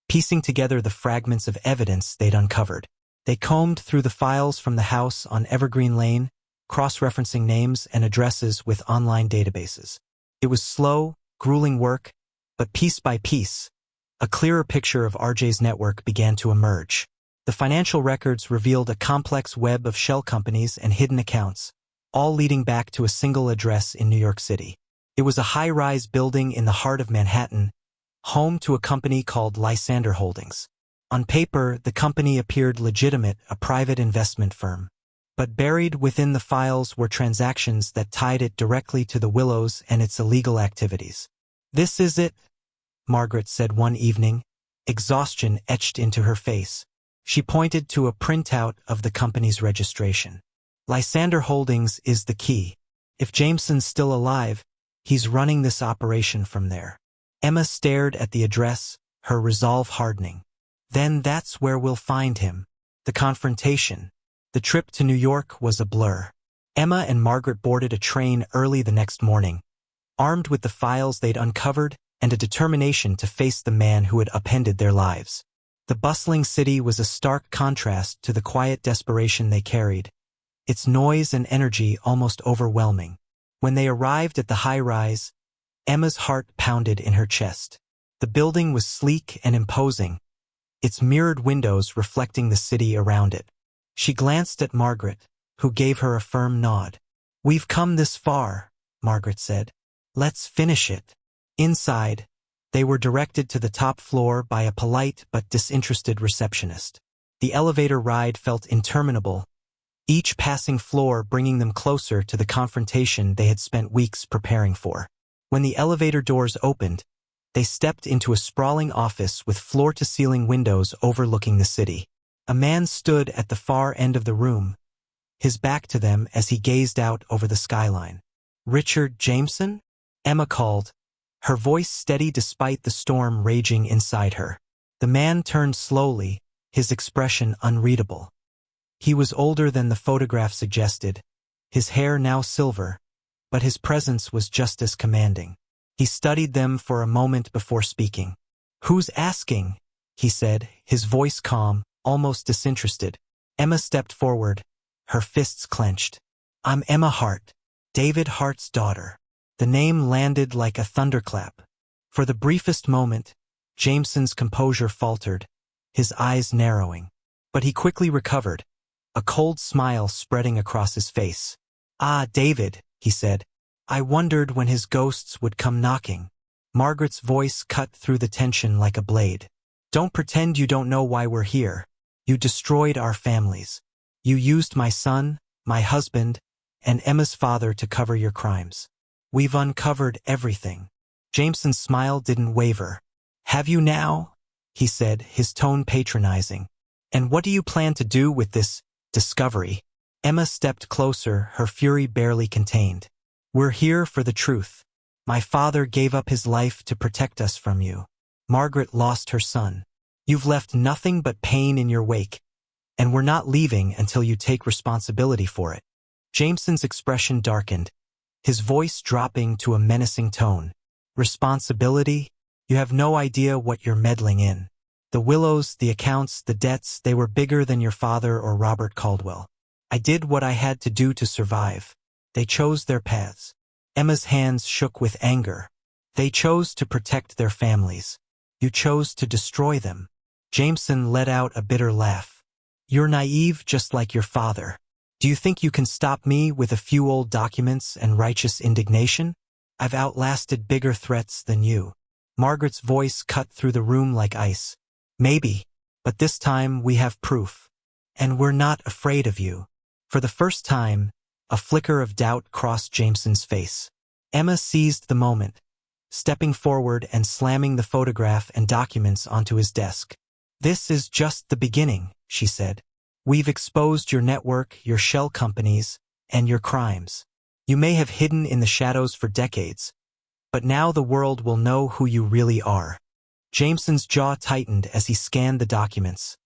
A: piecing together the fragments of evidence they'd uncovered. They combed through the files from the house on Evergreen Lane, cross-referencing names and addresses with online databases. It was slow, grueling work, but piece by piece, a clearer picture of RJ's network began to emerge. The financial records revealed a complex web of shell companies and hidden accounts, all leading back to a single address in New York City. It was a high-rise building in the heart of Manhattan, home to a company called Lysander Holdings. On paper, the company appeared legitimate, a private investment firm. But buried within the files were transactions that tied it directly to the Willows and its illegal activities. "This is it," Margaret said one evening, exhaustion etched into her face. She pointed to a printout of the company's registration. "Lysander Holdings is the key. If Jameson's still alive, he's running this operation from there." Emma stared at the address, her resolve hardening. "Then that's where we'll find him." The confrontation. The trip to New York was a blur. Emma and Margaret boarded a train early the next morning, armed with the files they'd uncovered and a determination to face the man who had upended their lives. The bustling city was a stark contrast to the quiet desperation they carried, its noise and energy almost overwhelming. When they arrived at the high-rise, Emma's heart pounded in her chest. The building was sleek and imposing, its mirrored windows reflecting the city around it. She glanced at Margaret, who gave her a firm nod. "We've come this far," Margaret said. "Let's finish it." Inside, they were directed to the top floor by a polite but disinterested receptionist. The elevator ride felt interminable, each passing floor bringing them closer to the confrontation they had spent weeks preparing for. When the elevator doors opened, they stepped into a sprawling office with floor-to-ceiling windows overlooking the city. A man stood at the far end of the room, his back to them as he gazed out over the skyline. "Richard Jameson?" Emma called, her voice steady despite the storm raging inside her. The man turned slowly, his expression unreadable. He was older than the photograph suggested, his hair now silver, but his presence was just as commanding. He studied them for a moment before speaking. "Who's asking?" he said, his voice calm, almost disinterested. Emma stepped forward, her fists clenched. "I'm Emma Hart, David Hart's daughter." The name landed like a thunderclap. For the briefest moment, Jameson's composure faltered, his eyes narrowing. But he quickly recovered, a cold smile spreading across his face. "Ah, David," he said. "I wondered when his ghosts would come knocking." Margaret's voice cut through the tension like a blade. "Don't pretend you don't know why we're here. You destroyed our families. You used my son, my husband, and Emma's father to cover your crimes. We've uncovered everything." Jameson's smile didn't waver. "Have you now?" he said, his tone patronizing. "And what do you plan to do with this discovery?" Emma stepped closer, her fury barely contained. "We're here for the truth. My father gave up his life to protect us from you. Margaret lost her son. You've left nothing but pain in your wake." And we're not leaving until you take responsibility for it. Jameson's expression darkened, his voice dropping to a menacing tone. Responsibility? You have no idea what you're meddling in. The Willows, the accounts, the debts, they were bigger than your father or Robert Caldwell. I did what I had to do to survive. They chose their paths. Emma's hands shook with anger. They chose to protect their families. You chose to destroy them. Jameson let out a bitter laugh. You're naive just like your father. Do you think you can stop me with a few old documents and righteous indignation? I've outlasted bigger threats than you. Margaret's voice cut through the room like ice. Maybe, but this time we have proof. And we're not afraid of you. For the first time, a flicker of doubt crossed Jameson's face. Emma seized the moment, stepping forward and slamming the photograph and documents onto his desk. This is just the beginning, she said. We've exposed your network, your shell companies, and your crimes. You may have hidden in the shadows for decades, but now the world will know who you really are. Jameson's jaw tightened as he scanned the documents,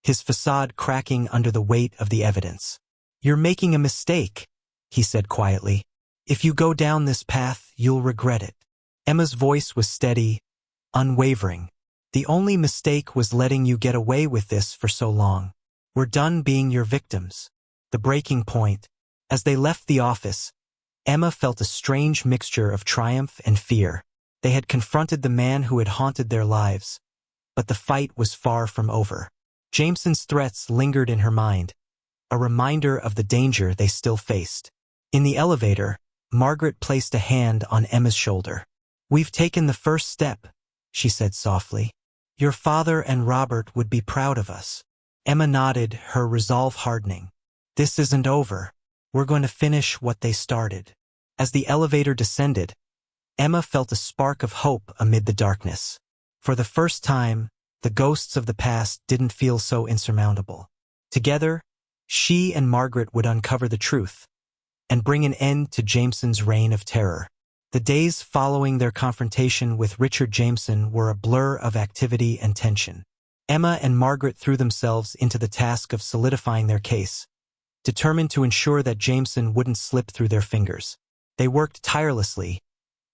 A: his facade cracking under the weight of the evidence. You're making a mistake, he said quietly. If you go down this path, you'll regret it. Emma's voice was steady, unwavering. The only mistake was letting you get away with this for so long. We're done being your victims. The breaking point. As they left the office, Emma felt a strange mixture of triumph and fear. They had confronted the man who had haunted their lives, but the fight was far from over. Jameson's threats lingered in her mind, a reminder of the danger they still faced. In the elevator, Margaret placed a hand on Emma's shoulder. We've taken the first step, she said softly. Your father and Robert would be proud of us. Emma nodded, her resolve hardening. This isn't over. We're going to finish what they started. As the elevator descended, Emma felt a spark of hope amid the darkness. For the first time, the ghosts of the past didn't feel so insurmountable. Together, she and Margaret would uncover the truth and bring an end to Jameson's reign of terror. The days following their confrontation with Richard Jameson were a blur of activity and tension. Emma and Margaret threw themselves into the task of solidifying their case, determined to ensure that Jameson wouldn't slip through their fingers. They worked tirelessly,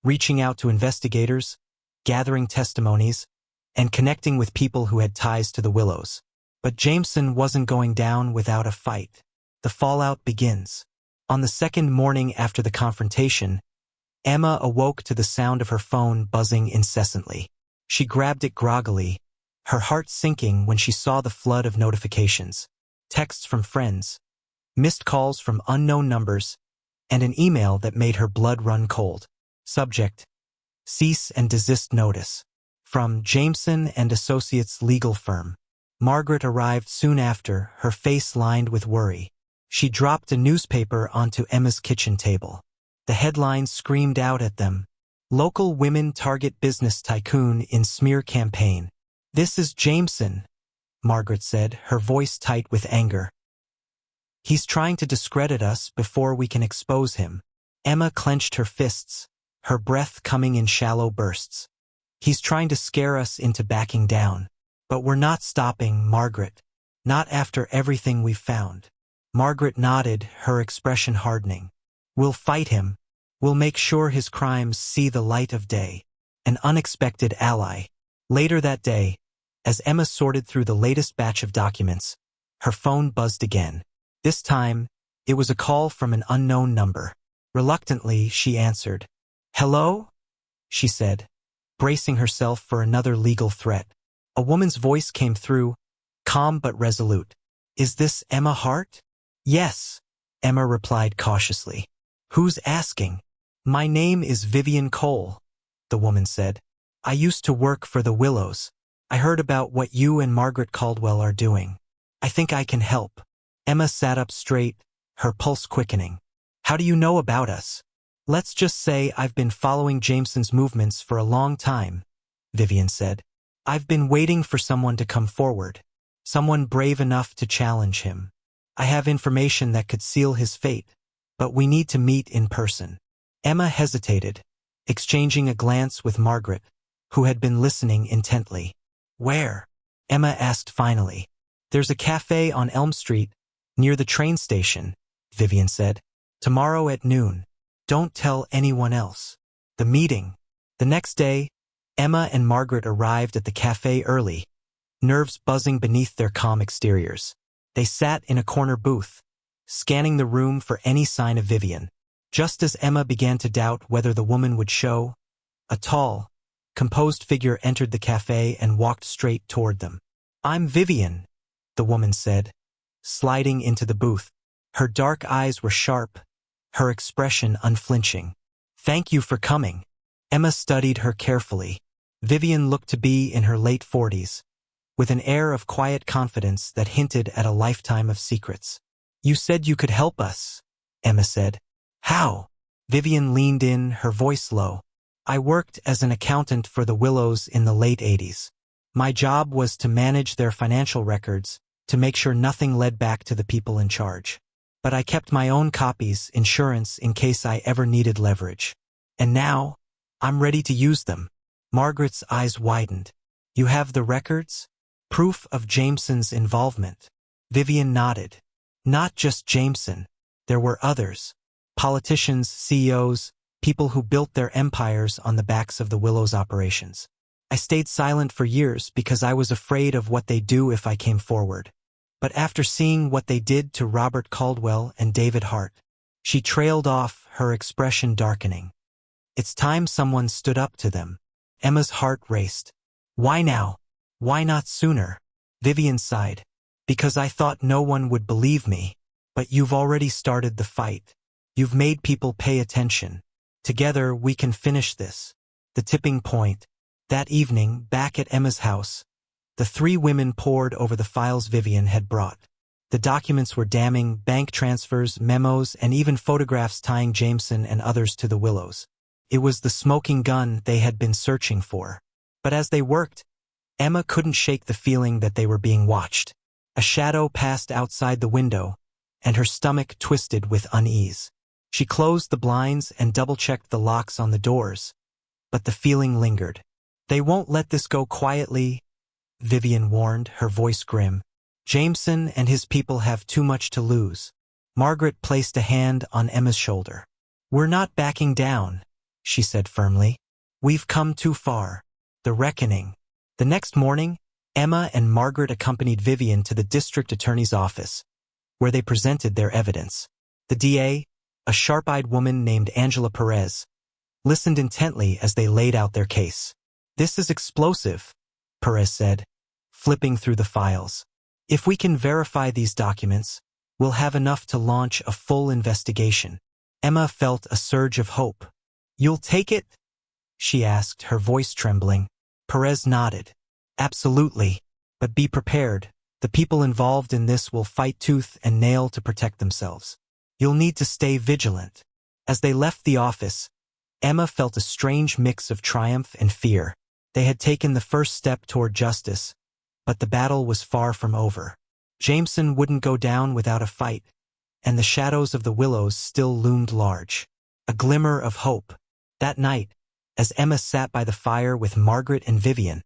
A: reaching out to investigators, gathering testimonies, and connecting with people who had ties to the Willows. But Jameson wasn't going down without a fight. The fallout begins. On the second morning after the confrontation, Emma awoke to the sound of her phone buzzing incessantly. She grabbed it groggily, her heart sinking when she saw the flood of notifications, texts from friends, missed calls from unknown numbers, and an email that made her blood run cold. Subject: Cease and desist notice. From Jameson and Associates legal firm. Margaret arrived soon after, her face lined with worry. She dropped a newspaper onto Emma's kitchen table. The headlines screamed out at them. Local women target business tycoon in smear campaign. This is Jameson, Margaret said, her voice tight with anger. He's trying to discredit us before we can expose him. Emma clenched her fists, her breath coming in shallow bursts. He's trying to scare us into backing down. But we're not stopping, Margaret. Not after everything we've found. Margaret nodded, her expression hardening. We'll fight him. We'll make sure his crimes see the light of day. An unexpected ally. Later that day, as Emma sorted through the latest batch of documents, her phone buzzed again. This time, it was a call from an unknown number. Reluctantly, she answered. Hello? She said, bracing herself for another legal threat. A woman's voice came through, calm but resolute. Is this Emma Hart? Yes, Emma replied cautiously. Who's asking? My name is Vivian Cole, the woman said. I used to work for the Willows. I heard about what you and Margaret Caldwell are doing. I think I can help. Emma sat up straight, her pulse quickening. How do you know about us? Let's just say I've been following Jameson's movements for a long time, Vivian said. I've been waiting for someone to come forward, someone brave enough to challenge him. I have information that could seal his fate, but we need to meet in person. Emma hesitated, exchanging a glance with Margaret, who had been listening intently. Where? Emma asked finally. There's a cafe on Elm Street, near the train station, Vivian said. Tomorrow at noon. Don't tell anyone else. The meeting. The next day, Emma and Margaret arrived at the cafe early, nerves buzzing beneath their calm exteriors. They sat in a corner booth, scanning the room for any sign of Vivian. Just as Emma began to doubt whether the woman would show, a tall, composed figure entered the cafe and walked straight toward them. "I'm Vivian," the woman said, sliding into the booth. Her dark eyes were sharp, her expression unflinching. "Thank you for coming." Emma studied her carefully. Vivian looked to be in her late 40s, with an air of quiet confidence that hinted at a lifetime of secrets. "You said you could help us," Emma said. "How?" Vivian leaned in, her voice low. "I worked as an accountant for the Willows in the late 80s. My job was to manage their financial records, to make sure nothing led back to the people in charge. But I kept my own copies, insurance, in case I ever needed leverage. And now, I'm ready to use them." Margaret's eyes widened. "You have the records? Proof of Jameson's involvement?" Vivian nodded. "Not just Jameson. There were others. Politicians, CEOs, people who built their empires on the backs of the Willows operations. I stayed silent for years because I was afraid of what they'd do if I came forward. But after seeing what they did to Margaret Caldwell and David Hart," she trailed off, her expression darkening. "It's time someone stood up to them." Emma's heart raced. "Why now? Why not sooner?" Vivian sighed. "Because I thought no one would believe me. But you've already started the fight. You've made people pay attention. Together we can finish this." The tipping point. That evening, back at Emma's house, the three women pored over the files Vivian had brought. The documents were damning: bank transfers, memos, and even photographs tying Jameson and others to the Willows. It was the smoking gun they had been searching for. But as they worked, Emma couldn't shake the feeling that they were being watched. A shadow passed outside the window, and her stomach twisted with unease. She closed the blinds and double-checked the locks on the doors, but the feeling lingered. "They won't let this go quietly," Vivian warned, her voice grim. "Jameson and his people have too much to lose." Margaret placed a hand on Emma's shoulder. "We're not backing down," she said firmly. "We've come too far." The reckoning. The next morning, Emma and Margaret accompanied Vivian to the district attorney's office, where they presented their evidence. The DA, a sharp-eyed woman named Angela Perez, listened intently as they laid out their case. "This is explosive," Perez said, flipping through the files. "If we can verify these documents, we'll have enough to launch a full investigation." Emma felt a surge of hope. "You'll take it?" she asked, her voice trembling. Perez nodded. "Absolutely. But be prepared. The people involved in this will fight tooth and nail to protect themselves. You'll need to stay vigilant." As they left the office, Emma felt a strange mix of triumph and fear. They had taken the first step toward justice, but the battle was far from over. Jameson wouldn't go down without a fight, and the shadows of the Willows still loomed large. A glimmer of hope. That night, as Emma sat by the fire with Margaret and Vivian,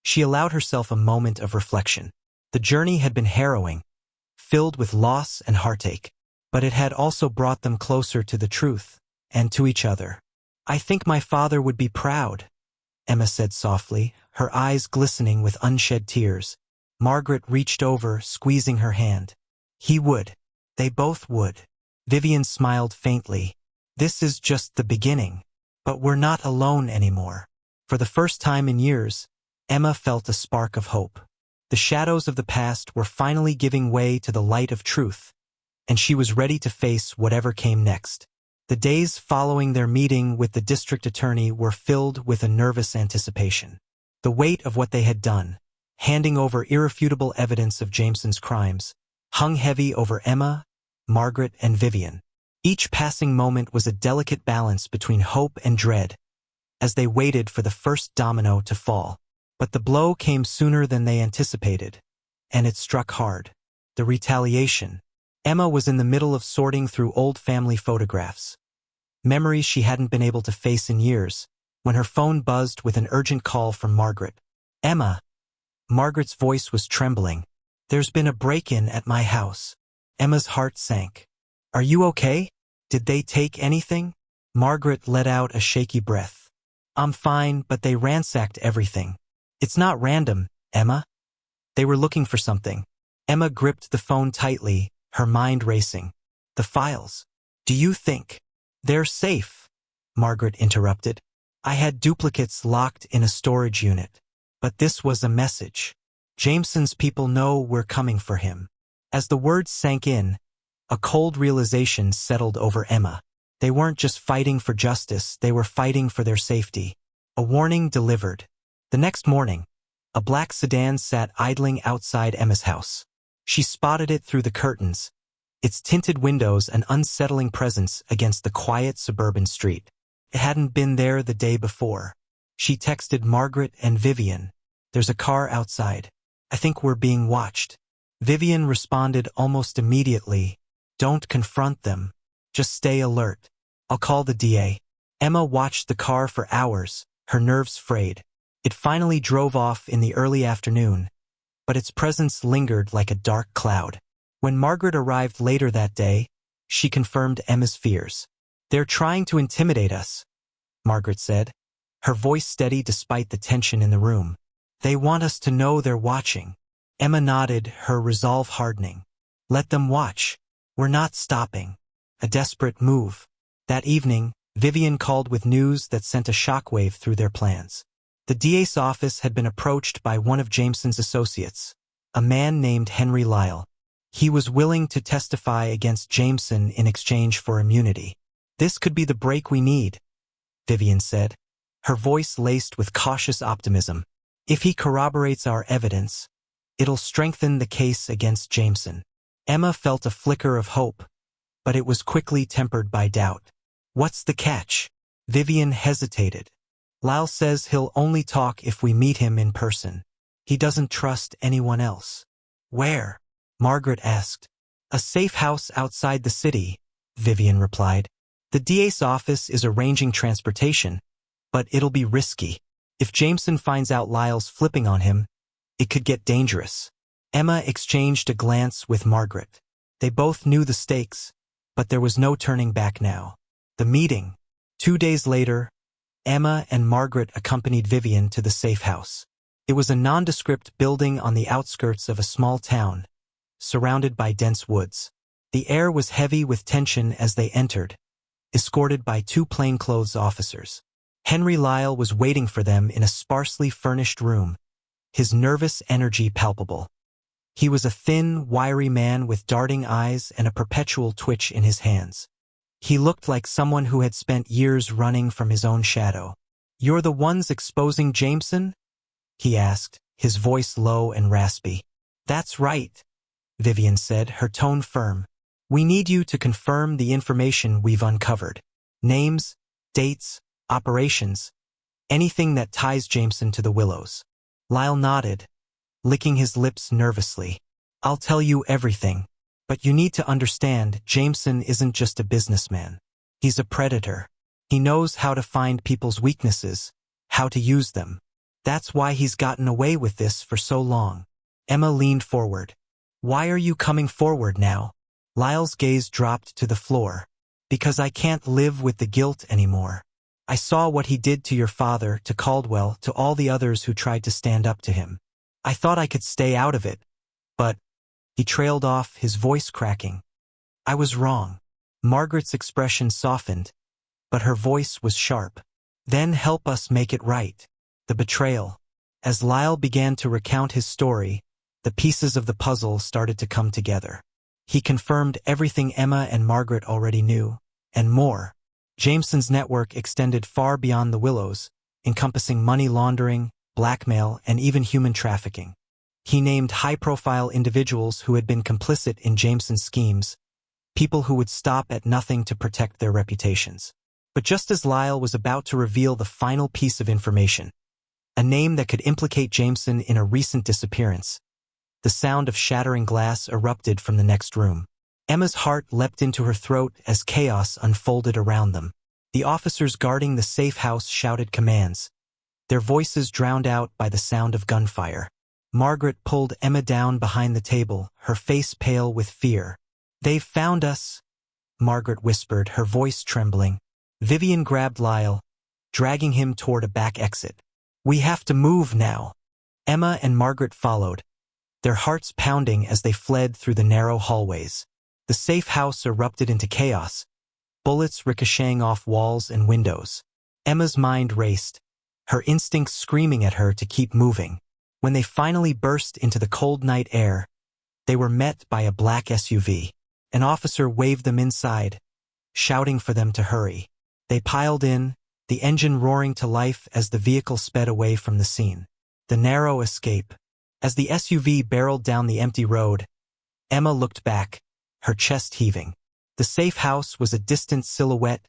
A: she allowed herself a moment of reflection. The journey had been harrowing, filled with loss and heartache, but it had also brought them closer to the truth, and to each other. "I think my father would be proud," Emma said softly, her eyes glistening with unshed tears. Margaret reached over, squeezing her hand. "He would. They both would." Vivian smiled faintly. "This is just the beginning. But we're not alone anymore." For the first time in years, Emma felt a spark of hope. The shadows of the past were finally giving way to the light of truth, and she was ready to face whatever came next. The days following their meeting with the district attorney were filled with a nervous anticipation. The weight of what they had done, handing over irrefutable evidence of Jameson's crimes, hung heavy over Emma, Margaret, and Vivian. Each passing moment was a delicate balance between hope and dread, as they waited for the first domino to fall. But the blow came sooner than they anticipated, and it struck hard. The retaliation. Emma was in the middle of sorting through old family photographs, memories she hadn't been able to face in years, when her phone buzzed with an urgent call from Margaret. "Emma." Margaret's voice was trembling. There's been a break-in at my house. Emma's heart sank. Are you okay? Did they take anything? Margaret let out a shaky breath. I'm fine, but they ransacked everything. It's not random, Emma. They were looking for something. Emma gripped the phone tightly, her mind racing. The files. Do you think they're safe? Margaret interrupted. I had duplicates locked in a storage unit. But this was a message. Jameson's people know we're coming for him. As the words sank in, a cold realization settled over Emma. They weren't just fighting for justice, they were fighting for their safety. A warning delivered. The next morning, a black sedan sat idling outside Emma's house. She spotted it through the curtains, its tinted windows an unsettling presence against the quiet suburban street. It hadn't been there the day before. She texted Margaret and Vivian. There's a car outside. I think we're being watched. Vivian responded almost immediately. Don't confront them. Just stay alert. I'll call the DA. Emma watched the car for hours, her nerves frayed. It finally drove off in the early afternoon, but its presence lingered like a dark cloud. When Margaret arrived later that day, she confirmed Emma's fears. They're trying to intimidate us, Margaret said, her voice steady despite the tension in the room. They want us to know they're watching. Emma nodded, her resolve hardening. Let them watch. We're not stopping. A desperate move. That evening, Vivian called with news that sent a shockwave through their plans. The DA's office had been approached by one of Jameson's associates, a man named Henry Lyle. He was willing to testify against Jameson in exchange for immunity. This could be the break we need, Vivian said, her voice laced with cautious optimism. If he corroborates our evidence, it'll strengthen the case against Jameson. Emma felt a flicker of hope, but it was quickly tempered by doubt. What's the catch? Vivian hesitated. Lyle says he'll only talk if we meet him in person. He doesn't trust anyone else. Where? Margaret asked. A safe house outside the city, Vivian replied. The DA's office is arranging transportation, but it'll be risky. If Jameson finds out Lyle's flipping on him, it could get dangerous. Emma exchanged a glance with Margaret. They both knew the stakes, but there was no turning back now. The meeting. 2 days later, Emma and Margaret accompanied Vivian to the safe house. It was a nondescript building on the outskirts of a small town, surrounded by dense woods. The air was heavy with tension as they entered, escorted by 2 plainclothes officers. Henry Lyle was waiting for them in a sparsely furnished room, his nervous energy palpable. He was a thin, wiry man with darting eyes and a perpetual twitch in his hands. He looked like someone who had spent years running from his own shadow. You're the ones exposing Jameson? He asked, his voice low and raspy. That's right, Vivian said, her tone firm. We need you to confirm the information we've uncovered. Names, dates, operations, anything that ties Jameson to the Willows. Lyle nodded, licking his lips nervously. I'll tell you everything, but you need to understand Jameson isn't just a businessman. He's a predator. He knows how to find people's weaknesses, how to use them. That's why he's gotten away with this for so long. Emma leaned forward. Why are you coming forward now? Lyle's gaze dropped to the floor. Because I can't live with the guilt anymore. I saw what he did to your father, to Caldwell, to all the others who tried to stand up to him. I thought I could stay out of it, but... He trailed off, his voice cracking. I was wrong. Margaret's expression softened, but her voice was sharp. Then help us make it right. The betrayal. As Lyle began to recount his story, the pieces of the puzzle started to come together. He confirmed everything Emma and Margaret already knew, and more. Jameson's network extended far beyond the Willows, encompassing money laundering, blackmail, and even human trafficking. He named high-profile individuals who had been complicit in Jameson's schemes, people who would stop at nothing to protect their reputations. But just as Lyle was about to reveal the final piece of information, a name that could implicate Jameson in a recent disappearance, the sound of shattering glass erupted from the next room. Emma's heart leapt into her throat as chaos unfolded around them. The officers guarding the safe house shouted commands, their voices drowned out by the sound of gunfire. Margaret pulled Emma down behind the table, her face pale with fear. "They've found us," Margaret whispered, her voice trembling. Vivian grabbed Lyle, dragging him toward a back exit. "We have to move now." Emma and Margaret followed, their hearts pounding as they fled through the narrow hallways. The safe house erupted into chaos, bullets ricocheting off walls and windows. Emma's mind raced, her instincts screaming at her to keep moving. When they finally burst into the cold night air, they were met by a black SUV. An officer waved them inside, shouting for them to hurry. They piled in, the engine roaring to life as the vehicle sped away from the scene. The narrow escape. As the SUV barreled down the empty road, Emma looked back, her chest heaving. The safe house was a distant silhouette,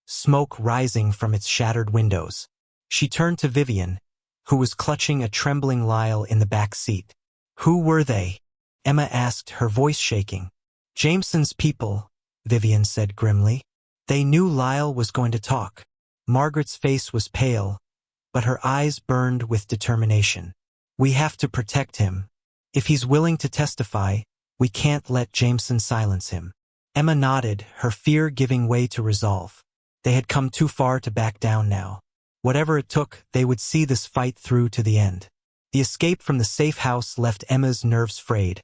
A: smoke rising from its shattered windows. She turned to Vivian, who was clutching a trembling Lyle in the back seat. "Who were they?" Emma asked, her voice shaking. "Jameson's people," Vivian said grimly. They knew Lyle was going to talk. Margaret's face was pale, but her eyes burned with determination. "We have to protect him. If he's willing to testify, we can't let Jameson silence him." Emma nodded, her fear giving way to resolve. They had come too far to back down now. Whatever it took, they would see this fight through to the end. The escape from the safe house left Emma's nerves frayed,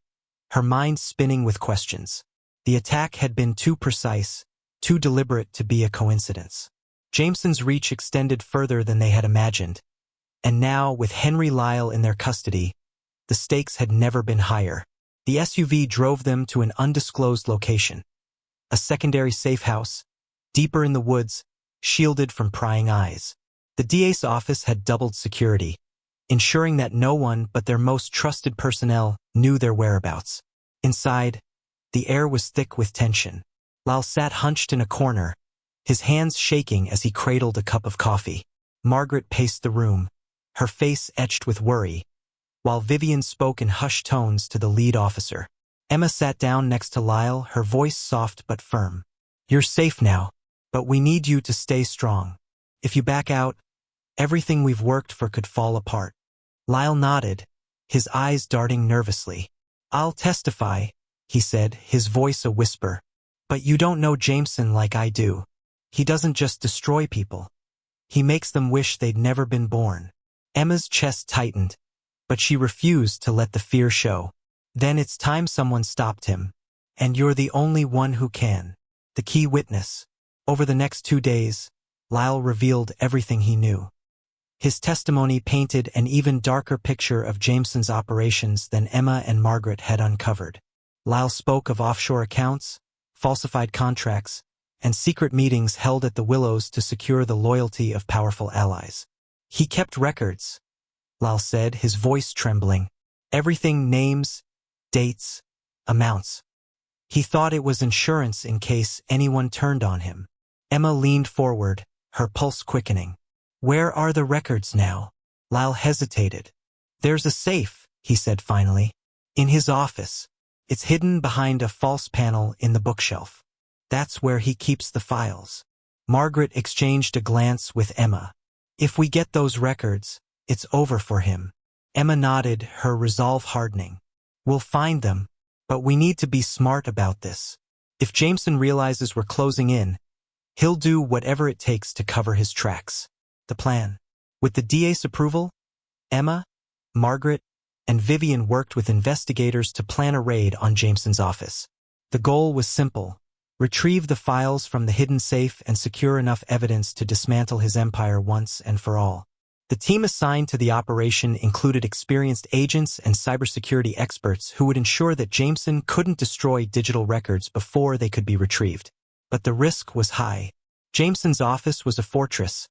A: her mind spinning with questions. The attack had been too precise, too deliberate to be a coincidence. Jameson's reach extended further than they had imagined, and now, with Henry Lyle in their custody, the stakes had never been higher. The SUV drove them to an undisclosed location, a secondary safe house, deeper in the woods, shielded from prying eyes. The DA's office had doubled security, ensuring that no one but their most trusted personnel knew their whereabouts. Inside, the air was thick with tension. Lyle sat hunched in a corner, his hands shaking as he cradled a cup of coffee. Margaret paced the room, her face etched with worry, while Vivian spoke in hushed tones to the lead officer. Emma sat down next to Lyle, her voice soft but firm. "You're safe now, but we need you to stay strong. If you back out, everything we've worked for could fall apart." Lyle nodded, his eyes darting nervously. "I'll testify," he said, his voice a whisper. "But you don't know Jameson like I do. He doesn't just destroy people. He makes them wish they'd never been born." Emma's chest tightened, but she refused to let the fear show. "Then it's time someone stopped him. And you're the only one who can. The key witness." Over the next 2 days, Lyle revealed everything he knew. His testimony painted an even darker picture of Jameson's operations than Emma and Margaret had uncovered. Lyle spoke of offshore accounts, falsified contracts, and secret meetings held at the Willows to secure the loyalty of powerful allies. "He kept records," Lyle said, his voice trembling. "Everything: names, dates, amounts. He thought it was insurance in case anyone turned on him." Emma leaned forward, her pulse quickening. "Where are the records now?" Lyle hesitated. "There's a safe," he said finally. "In his office. It's hidden behind a false panel in the bookshelf. That's where he keeps the files." Margaret exchanged a glance with Emma. "If we get those records, it's over for him." Emma nodded, her resolve hardening. "We'll find them, but we need to be smart about this. If Jameson realizes we're closing in, he'll do whatever it takes to cover his tracks." The plan. With the DA's approval, Emma, Margaret, and Vivian worked with investigators to plan a raid on Jameson's office. The goal was simple: retrieve the files from the hidden safe and secure enough evidence to dismantle his empire once and for all. The team assigned to the operation included experienced agents and cybersecurity experts who would ensure that Jameson couldn't destroy digital records before they could be retrieved. But the risk was high. Jameson's office was a fortress,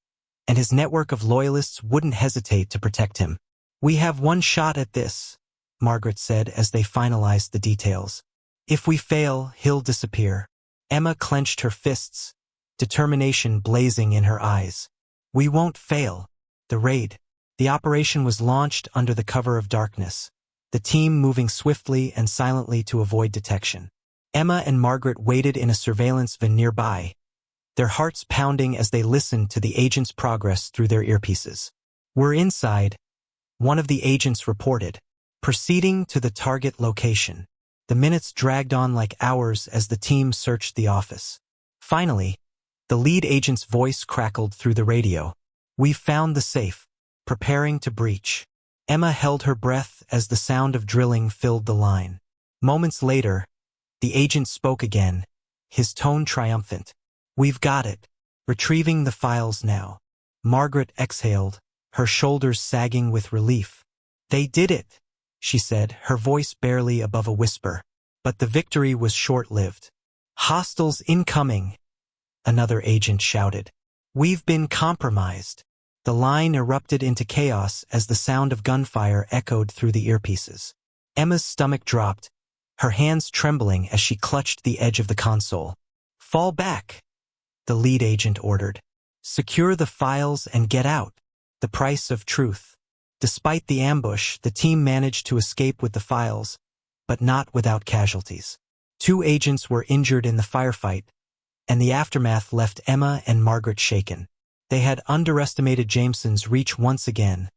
A: and his network of loyalists wouldn't hesitate to protect him. "We have one shot at this," Margaret said as they finalized the details. "If we fail, he'll disappear." Emma clenched her fists, determination blazing in her eyes. "We won't fail." The raid. The operation was launched under the cover of darkness, the team moving swiftly and silently to avoid detection. Emma and Margaret waited in a surveillance van nearby, their hearts pounding as they listened to the agent's progress through their earpieces. "We're inside," one of the agents reported. proceeding to the target location. The minutes dragged on like hours as the team searched the office. Finally, the lead agent's voice crackled through the radio. "We've found the safe. Preparing to breach." Emma held her breath as the sound of drilling filled the line. Moments later, the agent spoke again, his tone triumphant. "We've got it. Retrieving the files now." Margaret exhaled, her shoulders sagging with relief. "They did it," she said, her voice barely above a whisper. But the victory was short-lived. "Hostiles incoming," another agent shouted. "We've been compromised." The line erupted into chaos as the sound of gunfire echoed through the earpieces. Emma's stomach dropped, her hands trembling as she clutched the edge of the console. "Fall back," the lead agent ordered. "Secure the files and get out." The price of truth. Despite the ambush, the team managed to escape with the files, but not without casualties. 2 agents were injured in the firefight, and the aftermath left Emma and Margaret shaken. They had underestimated Jameson's reach once again,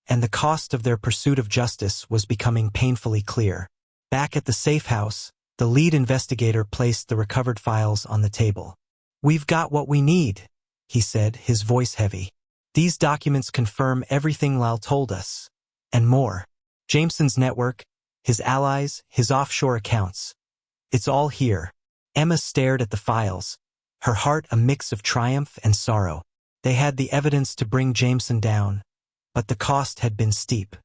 A: and the cost of their pursuit of justice was becoming painfully clear. Back at the safe house, the lead investigator placed the recovered files on the table. "We've got what we need," he said, his voice heavy. "These documents confirm everything Lyle told us, and more. Jameson's network, his allies, his offshore accounts. It's all here." Emma stared at the files, her heart a mix of triumph and sorrow. They had the evidence to bring Jameson down, but the cost had been steep.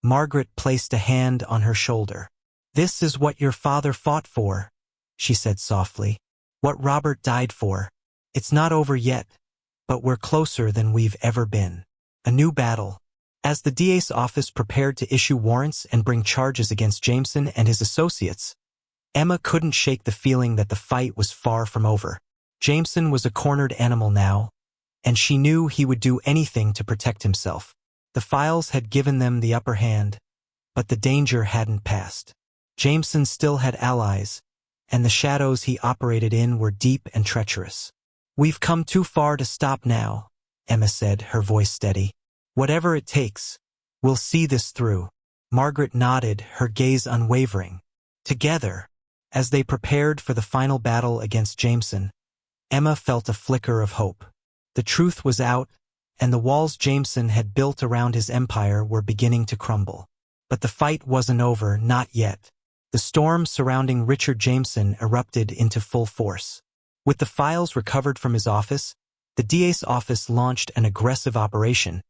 A: Margaret placed a hand on her shoulder. "This is what your father fought for," she said softly. "What Robert died for. It's not over yet, but we're closer than we've ever been. A new battle." As the DA's office prepared to issue warrants and bring charges against Jameson and his associates, Emma couldn't shake the feeling that the fight was far from over. Jameson was a cornered animal now, and she knew he would do anything to protect himself. The files had given them the upper hand, but the danger hadn't passed. Jameson still had allies, and the shadows he operated in were deep and treacherous. "We've come too far to stop now," Emma said, her voice steady. "Whatever it takes, we'll see this through." Margaret nodded, her gaze unwavering. Together, as they prepared for the final battle against Jameson, Emma felt a flicker of hope. The truth was out, and the walls Jameson had built around his empire were beginning to crumble. But the fight wasn't over, not yet. The storm surrounding Richard Jameson erupted into full force. With the files recovered from his office, the DA's office launched an aggressive operation,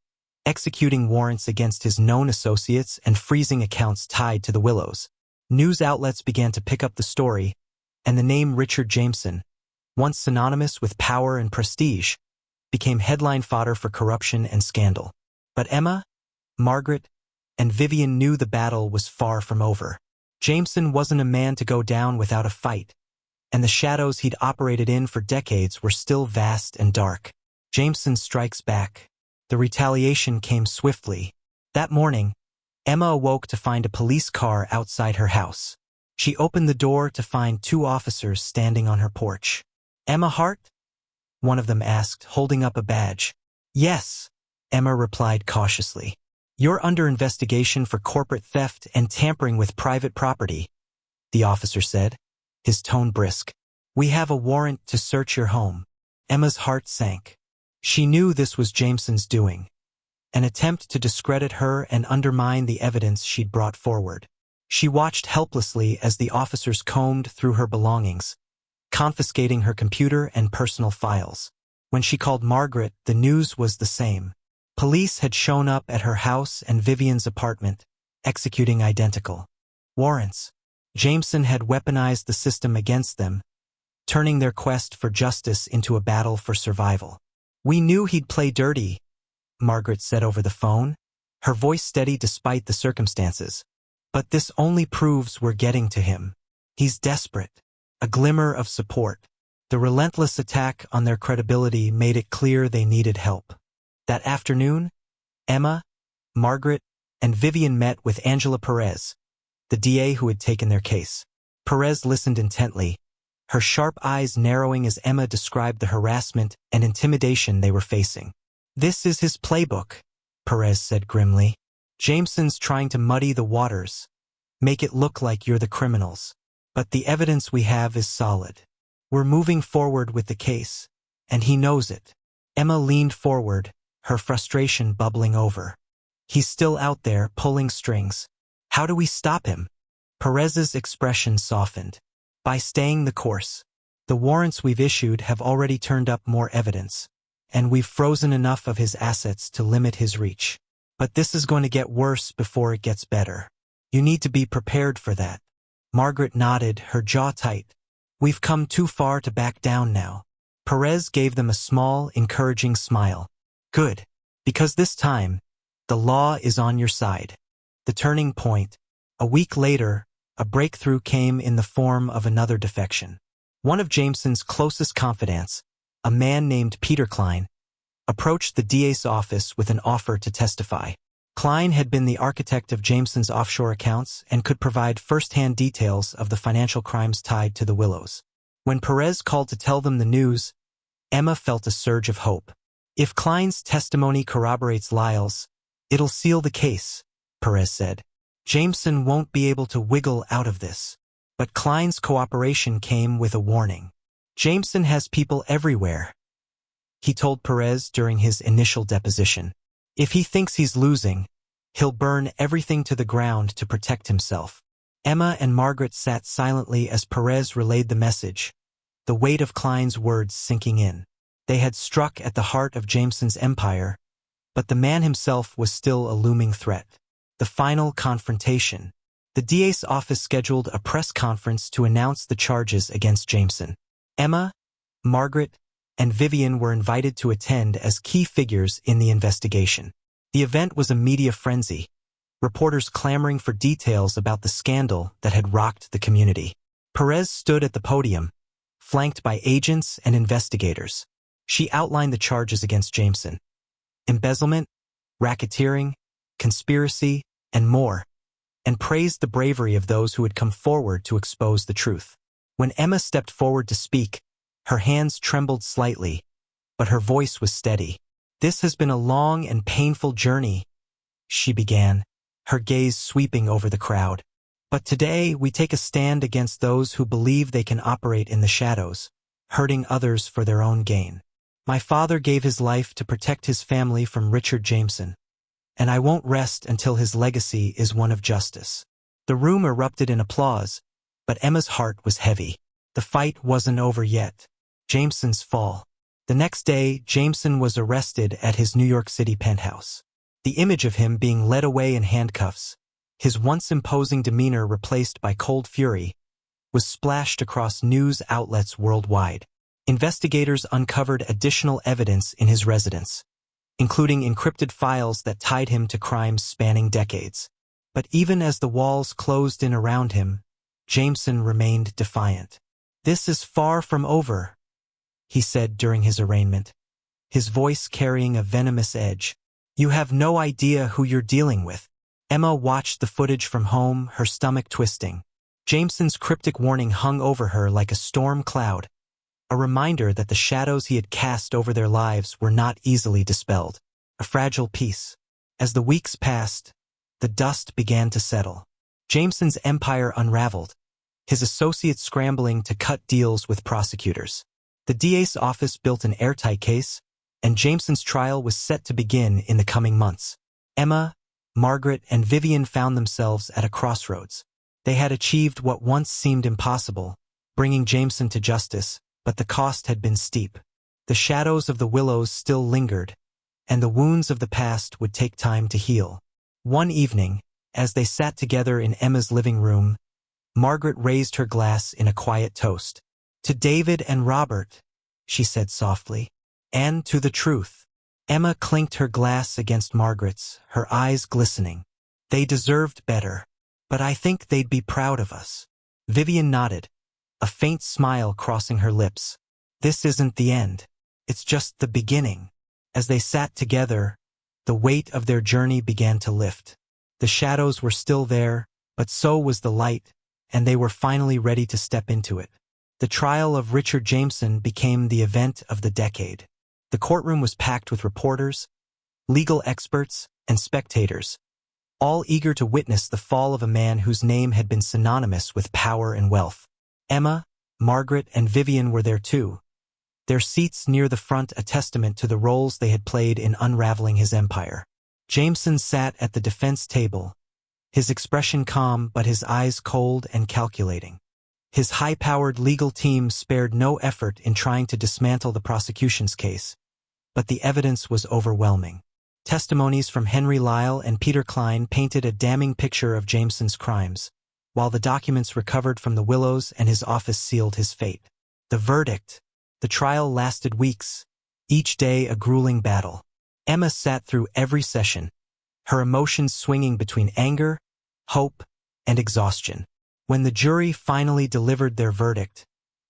A: executing warrants against his known associates and freezing accounts tied to the Willows. News outlets began to pick up the story, and the name Richard Jameson, once synonymous with power and prestige, became headline fodder for corruption and scandal. But Emma, Margaret, and Vivian knew the battle was far from over. Jameson wasn't a man to go down without a fight, and the shadows he'd operated in for decades were still vast and dark. Jameson strikes back. The retaliation came swiftly. That morning, Emma awoke to find a police car outside her house. She opened the door to find 2 officers standing on her porch. "Emma Hart?" one of them asked, holding up a badge. "Yes," Emma replied cautiously. "You're under investigation for corporate theft and tampering with private property," the officer said, his tone brisk. "We have a warrant to search your home." Emma's heart sank. She knew this was Jameson's doing, an attempt to discredit her and undermine the evidence she'd brought forward. She watched helplessly as the officers combed through her belongings, confiscating her computer and personal files. When she called Margaret, the news was the same. Police had shown up at her house and Vivian's apartment, executing identical warrants. Jameson had weaponized the system against them, turning their quest for justice into a battle for survival. "We knew he'd play dirty," Margaret said over the phone, her voice steady despite the circumstances. "But this only proves we're getting to him. He's desperate." A glimmer of support. The relentless attack on their credibility made it clear they needed help. That afternoon, Emma, Margaret, and Vivian met with Angela Perez, the DA who had taken their case. Perez listened intently, her sharp eyes narrowing as Emma described the harassment and intimidation they were facing. "This is his playbook," Perez said grimly. Jameson's trying to muddy the waters, make it look like you're the criminals. But the evidence we have is solid. We're moving forward with the case, and he knows it. Emma leaned forward, her frustration bubbling over. He's still out there, pulling strings. How do we stop him? Perez's expression softened. By staying the course. The warrants we've issued have already turned up more evidence, and we've frozen enough of his assets to limit his reach. But this is going to get worse before it gets better. You need to be prepared for that. Margaret nodded, her jaw tight. We've come too far to back down now. Perez gave them a small, encouraging smile. Good. Because this time, the law is on your side. The turning point. A week later, a breakthrough came in the form of another defection. One of Jameson's closest confidants, a man named Peter Klein, approached the DA's office with an offer to testify. Klein had been the architect of Jameson's offshore accounts and could provide first-hand details of the financial crimes tied to the Willows. When Perez called to tell them the news, Emma felt a surge of hope. If Klein's testimony corroborates Lyle's, it'll seal the case, Perez said. Jameson won't be able to wiggle out of this. But Klein's cooperation came with a warning. Jameson has people everywhere, he told Perez during his initial deposition. If he thinks he's losing, he'll burn everything to the ground to protect himself. Emma and Margaret sat silently as Perez relayed the message, the weight of Klein's words sinking in. They had struck at the heart of Jameson's empire, but the man himself was still a looming threat. The final confrontation. The DA's office scheduled a press conference to announce the charges against Jameson. Emma, Margaret, and Vivian were invited to attend as key figures in the investigation. The event was a media frenzy, reporters clamoring for details about the scandal that had rocked the community. Perez stood at the podium, flanked by agents and investigators. She outlined the charges against Jameson: embezzlement, racketeering, conspiracy, and more, and praised the bravery of those who had come forward to expose the truth. When Emma stepped forward to speak, her hands trembled slightly, but her voice was steady. This has been a long and painful journey, she began, her gaze sweeping over the crowd. But today we take a stand against those who believe they can operate in the shadows, hurting others for their own gain. My father gave his life to protect his family from Richard Jameson, and I won't rest until his legacy is one of justice. The room erupted in applause, but Emma's heart was heavy. The fight wasn't over yet. Jameson's fall. The next day, Jameson was arrested at his New York City penthouse. The image of him being led away in handcuffs, his once imposing demeanor replaced by cold fury, was splashed across news outlets worldwide. Investigators uncovered additional evidence in his residence, including encrypted files that tied him to crimes spanning decades. But even as the walls closed in around him, Jameson remained defiant. "This is far from over," he said during his arraignment, his voice carrying a venomous edge. "You have no idea who you're dealing with." Emma watched the footage from home, her stomach twisting. Jameson's cryptic warning hung over her like a storm cloud, a reminder that the shadows he had cast over their lives were not easily dispelled. A fragile piece. As the weeks passed, the dust began to settle. Jameson's empire unraveled, his associates scrambling to cut deals with prosecutors. The DA's office built an airtight case, and Jameson's trial was set to begin in the coming months. Emma, Margaret, and Vivian found themselves at a crossroads. They had achieved what once seemed impossible, bringing Jameson to justice, but the cost had been steep. The shadows of the Willows still lingered, and the wounds of the past would take time to heal. One evening, as they sat together in Emma's living room, Margaret raised her glass in a quiet toast. "To David and Robert," she said softly, "and to the truth." Emma clinked her glass against Margaret's, her eyes glistening. "They deserved better, but I think they'd be proud of us." Vivian nodded, a faint smile crossing her lips. "This isn't the end. It's just the beginning." As they sat together, the weight of their journey began to lift. The shadows were still there, but so was the light, and they were finally ready to step into it. The trial of Richard Jameson became the event of the decade. The courtroom was packed with reporters, legal experts, and spectators, all eager to witness the fall of a man whose name had been synonymous with power and wealth. Emma, Margaret, and Vivian were there too, their seats near the front a testament to the roles they had played in unraveling his empire. Jameson sat at the defense table, his expression calm but his eyes cold and calculating. His high-powered legal team spared no effort in trying to dismantle the prosecution's case, but the evidence was overwhelming. Testimonies from Henry Lyle and Peter Klein painted a damning picture of Jameson's crimes, while the documents recovered from the Willows and his office sealed his fate. The verdict. The trial lasted weeks, each day a grueling battle. Emma sat through every session, her emotions swinging between anger, hope, and exhaustion. When the jury finally delivered their verdict,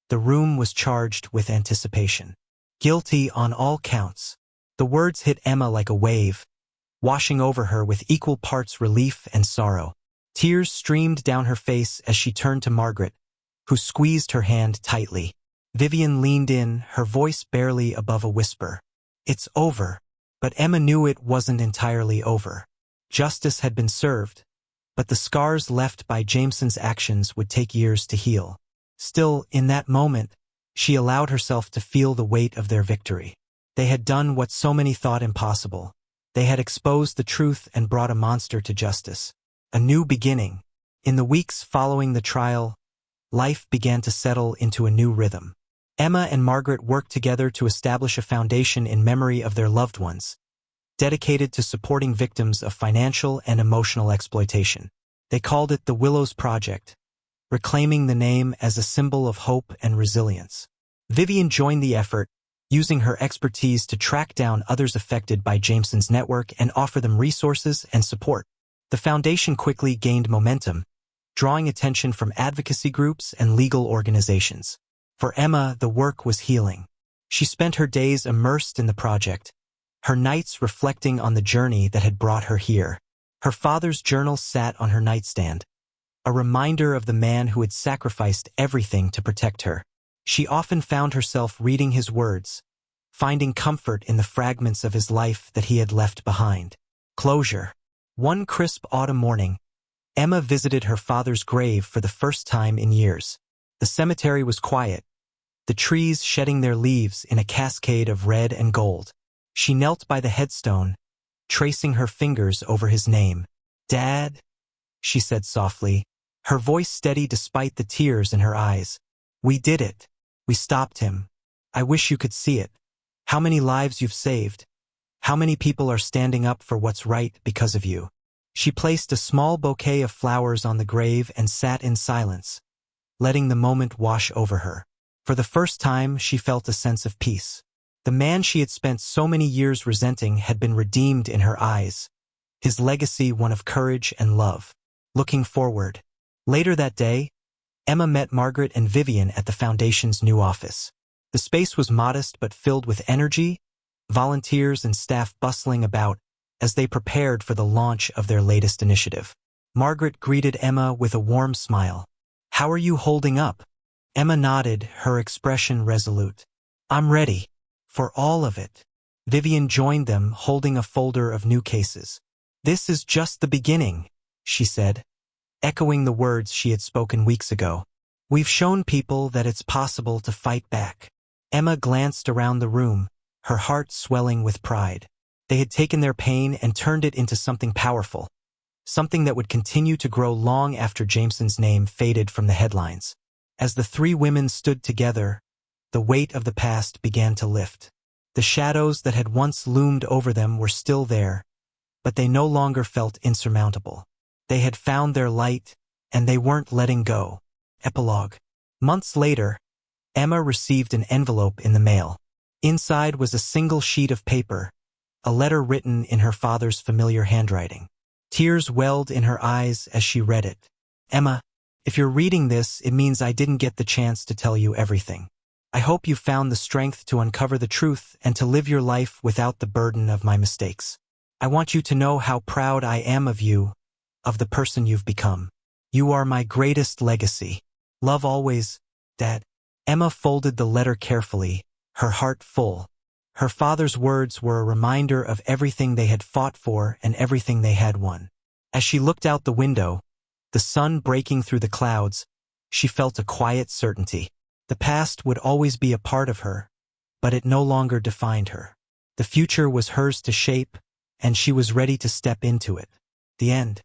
A: the room was charged with anticipation. Guilty on all counts. The words hit Emma like a wave, washing over her with equal parts relief and sorrow. Tears streamed down her face as she turned to Margaret, who squeezed her hand tightly. Vivian leaned in, her voice barely above a whisper. It's over. But Emma knew it wasn't entirely over. Justice had been served, but the scars left by Jameson's actions would take years to heal. Still, in that moment, she allowed herself to feel the weight of their victory. They had done what so many thought impossible. They had exposed the truth and brought a monster to justice. A new beginning. In the weeks following the trial, life began to settle into a new rhythm. Emma and Margaret worked together to establish a foundation in memory of their loved ones, dedicated to supporting victims of financial and emotional exploitation. They called it the Willows Project, reclaiming the name as a symbol of hope and resilience. Vivian joined the effort, using her expertise to track down others affected by Jameson's network and offer them resources and support. The foundation quickly gained momentum, drawing attention from advocacy groups and legal organizations. For Emma, the work was healing. She spent her days immersed in the project, her nights reflecting on the journey that had brought her here. Her father's journal sat on her nightstand, a reminder of the man who had sacrificed everything to protect her. She often found herself reading his words, finding comfort in the fragments of his life that he had left behind. Closure. One crisp autumn morning, Emma visited her father's grave for the first time in years. The cemetery was quiet, the trees shedding their leaves in a cascade of red and gold. She knelt by the headstone, tracing her fingers over his name. "Dad," she said softly, her voice steady despite the tears in her eyes. "We did it. We stopped him. I wish you could see it. How many lives you've saved. How many people are standing up for what's right because of you." She placed a small bouquet of flowers on the grave and sat in silence, letting the moment wash over her. For the first time, she felt a sense of peace. The man she had spent so many years resenting had been redeemed in her eyes, his legacy one of courage and love. Looking forward. Later that day, Emma met Margaret and Vivian at the Foundation's new office. The space was modest but filled with energy, volunteers and staff bustling about as they prepared for the launch of their latest initiative. Margaret greeted Emma with a warm smile. "How are you holding up?" Emma nodded, her expression resolute. "I'm ready. For all of it." Vivian joined them, holding a folder of new cases. "This is just the beginning," she said, echoing the words she had spoken weeks ago. "We've shown people that it's possible to fight back." Emma glanced around the room, her heart swelling with pride. They had taken their pain and turned it into something powerful, something that would continue to grow long after Jameson's name faded from the headlines. As the three women stood together, the weight of the past began to lift. The shadows that had once loomed over them were still there, but they no longer felt insurmountable. They had found their light, and they weren't letting go. Epilogue. Months later, Emma received an envelope in the mail. Inside was a single sheet of paper, a letter written in her father's familiar handwriting. Tears welled in her eyes as she read it. "Emma, if you're reading this, it means I didn't get the chance to tell you everything. I hope you found the strength to uncover the truth and to live your life without the burden of my mistakes. I want you to know how proud I am of you, of the person you've become. You are my greatest legacy. Love always, Dad." Emma folded the letter carefully, her heart full. Her father's words were a reminder of everything they had fought for and everything they had won. As she looked out the window, the sun breaking through the clouds, she felt a quiet certainty. The past would always be a part of her, but it no longer defined her. The future was hers to shape, and she was ready to step into it. The end.